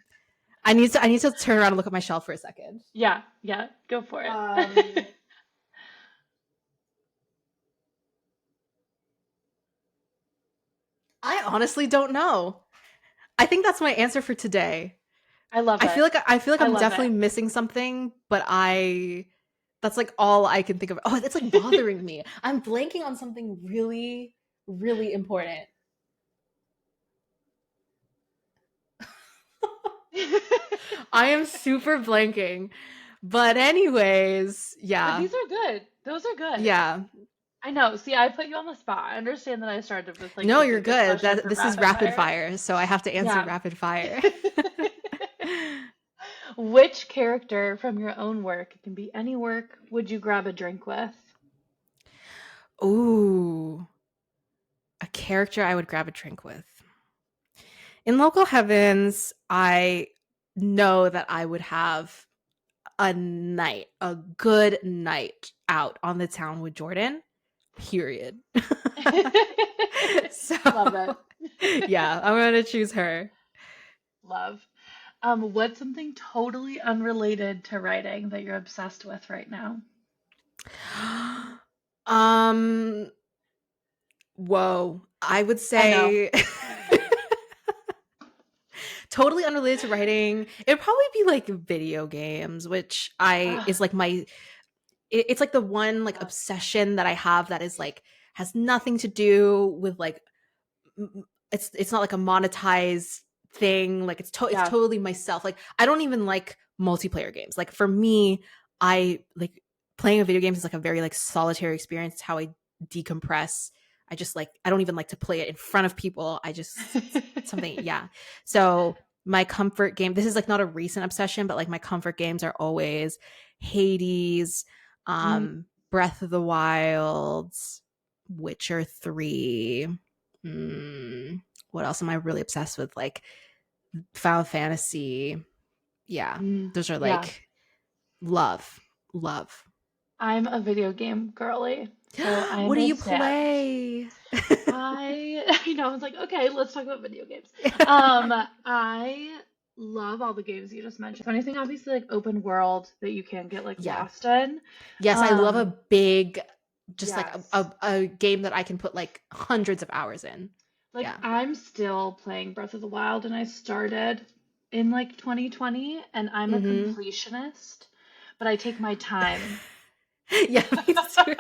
I need to turn around and look at my shelf for a second. Yeah, yeah, go for it. Um, I honestly don't know. I think that's my answer for today. I love it. I feel like I I'm love it. definitely missing something, but I that's like all I can think of. Oh, it's like bothering me. I'm blanking on something really, really important. I am super blanking. But anyways, But yeah. these are good. Those are good. Yeah. I know. See, I put you on the spot. I understand that I started with like No, the you're biggest good. question That for this is rapid rapid fire. fire, so I have to answer Yeah. rapid fire. Which character from your own work, it can be any work, would you grab a drink with? Ooh, a character I would grab a drink with. In Local Heavens, I know that I would have a good night out on the town with Jordan, period. So, Love it. yeah, I'm going to choose her. Love. What's something totally unrelated to writing that you're obsessed with right now? Um, Whoa. I would I know. say totally unrelated to writing. It'd probably be like video games, which I Ugh, is like it's like the one like yes. obsession that I have that is like has nothing to do with like it's not like a monetized thing. Like it's Yeah. totally myself. Like I don't even like multiplayer games. Like for me, I like playing a video game is like a very like solitary experience. It's how I decompress. I just like I don't even like to play it in front of people. I just something yeah. So my comfort game, this is like not a recent obsession, but like my comfort games are always Hades, Mm, Breath of the Wild, Witcher 3. What else am I really obsessed with? Like Final Fantasy. Yeah, those are yeah. like love, love. I'm a video game girly, so I What do you understand. play? I was like, okay, let's talk about video games. I love all the games you just mentioned. So anything obviously like open world that you can get like Yeah. lost in. Yes, I love a Um, big, just like yes. a game that I can put like hundreds of hours in. Like Yeah. I'm still playing Breath of the Wild and I started in like 2020 and I'm a Mm-hmm. completionist, but I take my time. Yeah, me too.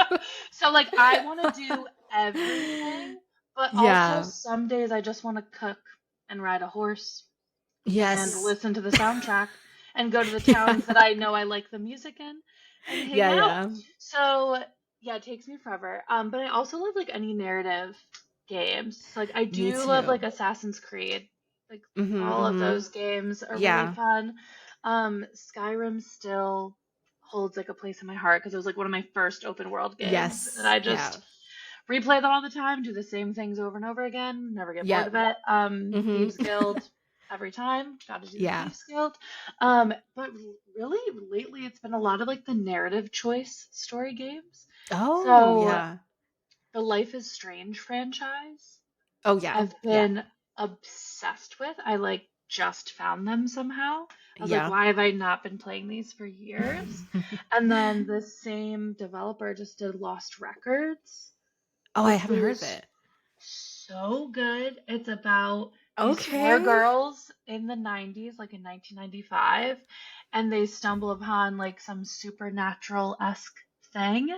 So like I want to do everything, but also Yeah. some days I just want to cook and ride a horse and Yes. listen to the soundtrack and go to the Yeah. towns that I know I like the music in and hang Yeah, out. yeah. So yeah, it takes me forever. But I also love like any narrative games. Like I Me do love like too. Assassin's Creed. Like Mm-hmm. all of Mm-hmm. those games are really Yeah. fun. Skyrim still holds like a place in my heart because it was like one of my first open world games and Yes. I Yeah. just replay them all the time, do the same things over and over again, never get bored Yeah. of it. Mm-hmm. Thieves Guild every time, got to do the Yeah. Thieves Guild. But really lately it's been a lot of like the narrative choice story games. Oh, So yeah. the Life is Strange franchise, Oh, yeah. I've Yeah. been obsessed with. I like just found them somehow. I was like, Yeah. why have I not been playing these for years? And then the same developer just did Lost Records, Oh, I which haven't heard of was it. so good. It's about these four Okay. girls in the 90s, like in 1995, and they stumble upon like some supernatural-esque thing,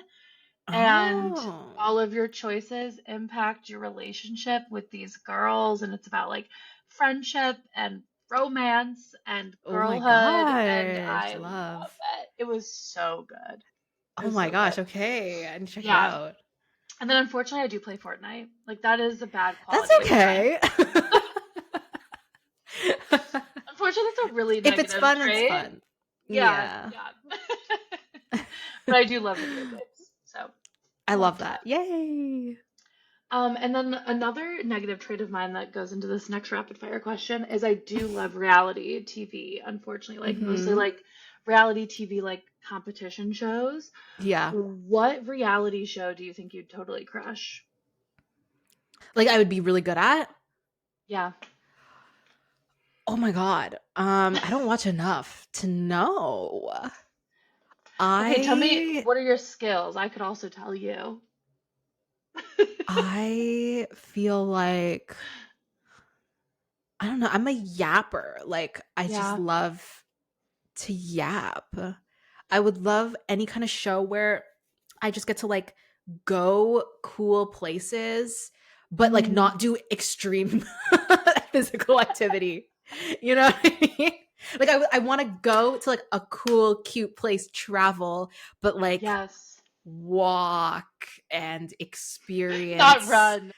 and Oh. all of your choices impact your relationship with these girls, and it's about like friendship and romance and Oh my girlhood, and gosh. I love Love. it. It was so good. It Oh was my so good. gosh. Okay. I need to check it Yeah. out. And then unfortunately I do play Fortnite. Like that is a bad That's quality of time. okay. Unfortunately, that's a really If it's negative fun, it's trait. fun. Yeah, Yeah. yeah. But I do love video games, so I love love that. that. Yay. And then another negative trait of mine that goes into this next rapid fire question is I do love reality TV, unfortunately, like mostly Mm-hmm. like reality TV like competition shows. Yeah. What reality show do you think you'd totally crush? Like I would be really good at. Yeah. Oh my God. I don't watch enough to know. Okay, tell me I what are your skills? I could also tell you. I feel like I don't know, I'm a yapper. Like I just Yeah. love to yap. I would love any kind of show where I just get to like go cool places, but like Mm, not do extreme physical activity. You know what I mean? Like I want to go to like a cool, cute place, travel, but like yes. walk and Not experience run.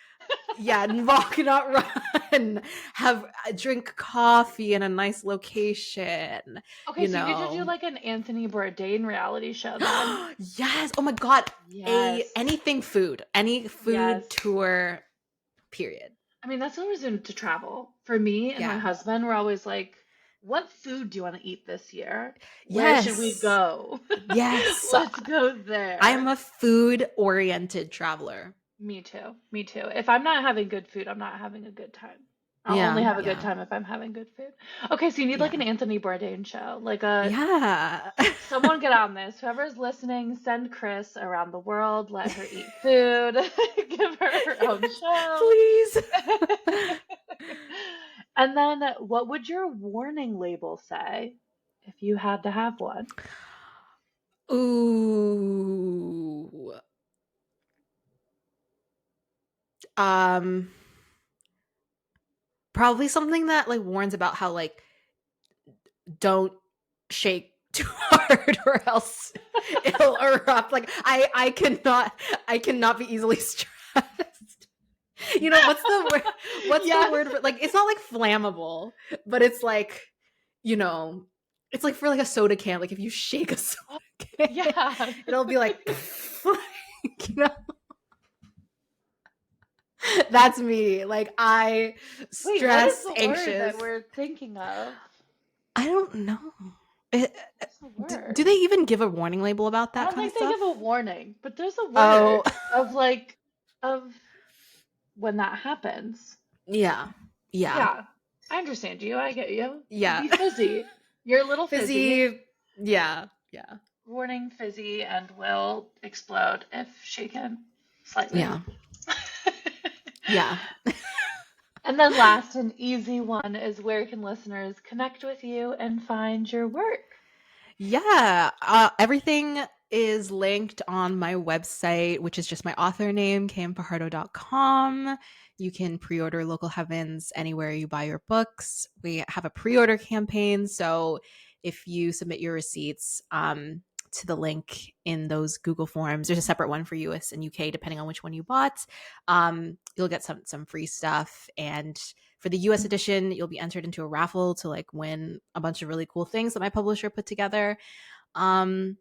yeah, walk not run. Have drink coffee in a nice location, Okay, you so you could do know. like an Anthony Bourdain reality show then. Yes. Oh my god. A Yes. anything food. Any food Yes. tour period. I mean, that's always to travel. For me and my Yeah. husband, we're always like, what food do you want to eat this year? Where should we Yes. go? Yes. Let's go I'm there. a food oriented traveler. Me too. Me too. If I'm not having good food, I'm not having a good time. I'll only Yeah, have a good yeah. time if I'm having good food. Okay, so you need like Yeah. an Anthony Bourdain show, like a Yeah. someone get on this. Whoever's listening, send Kris around the world. Let her eat food. Give her her own show. Please. And then, what would your warning label say if you had to have one? Ooh. Um Probably something that like warns about how like don't shake too hard or else it'll erupt. Like I cannot be easily stressed. You know, what's the Yes. word for like it's not like flammable, but it's like, you know, it's like for like a soda can. Like if you shake a soda can, Yeah. it'll be like, you know, that's me. Like I Wait, what is stress, the word anxious. that we're thinking of? I don't know. It, What's the do they word? even give a warning label about I that don't kind of think they give a stuff? warning, but there's a Oh, word of like of when that happens. yeah. Yeah. Yeah, I understand you. I get you. You'd Yeah. be fizzy. You're a little fizzy. Fizzy. Yeah. Yeah. Warning, fizzy, and will explode if shaken slightly. Yeah. Yeah. And then last, an easy one is where can listeners connect with you and find your work? Yeah. Everything is linked on my website, which is just my author name, kmfajardo.com. You can pre order Local Heavens anywhere you buy your books. We have a pre order campaign. So if you submit your receipts to the link in those Google Forms, there's a separate one for US and UK, depending on which one you bought. You'll get some free stuff. And for the US edition, you'll be entered into a raffle to like win a bunch of really cool things that my publisher put together. Um,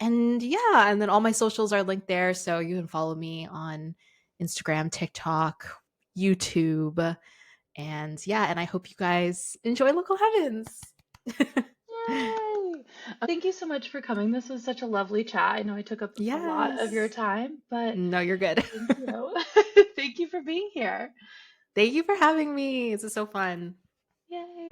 and yeah, and then all my socials are linked there. So you can follow me on Instagram, TikTok, YouTube. And yeah, and I hope you guys enjoy Local Heavens. Yay! Thank you so much for coming. This was such a lovely chat. I know I took up a lot of your Yes. time, but No, you're good. thank you. Thank you for being here. Thank you for having me. This is so fun. Yay.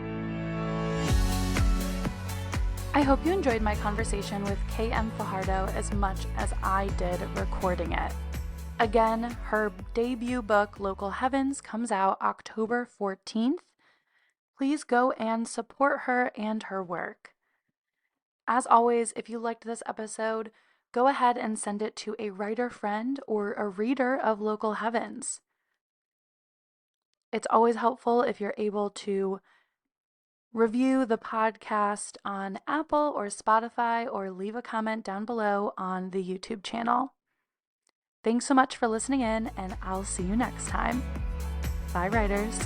I hope you enjoyed my conversation with KM Fajardo as much as I did recording it. Again, her debut book, Local Heavens, comes out October 14th. Please go and support her and her work. As always, if you liked this episode, go ahead and send it to a writer friend or a reader of Local Heavens. It's always helpful if you're able to review the podcast on Apple or Spotify or leave a comment down below on the YouTube channel. Thanks so much for listening in, and I'll see you next time. Bye, writers.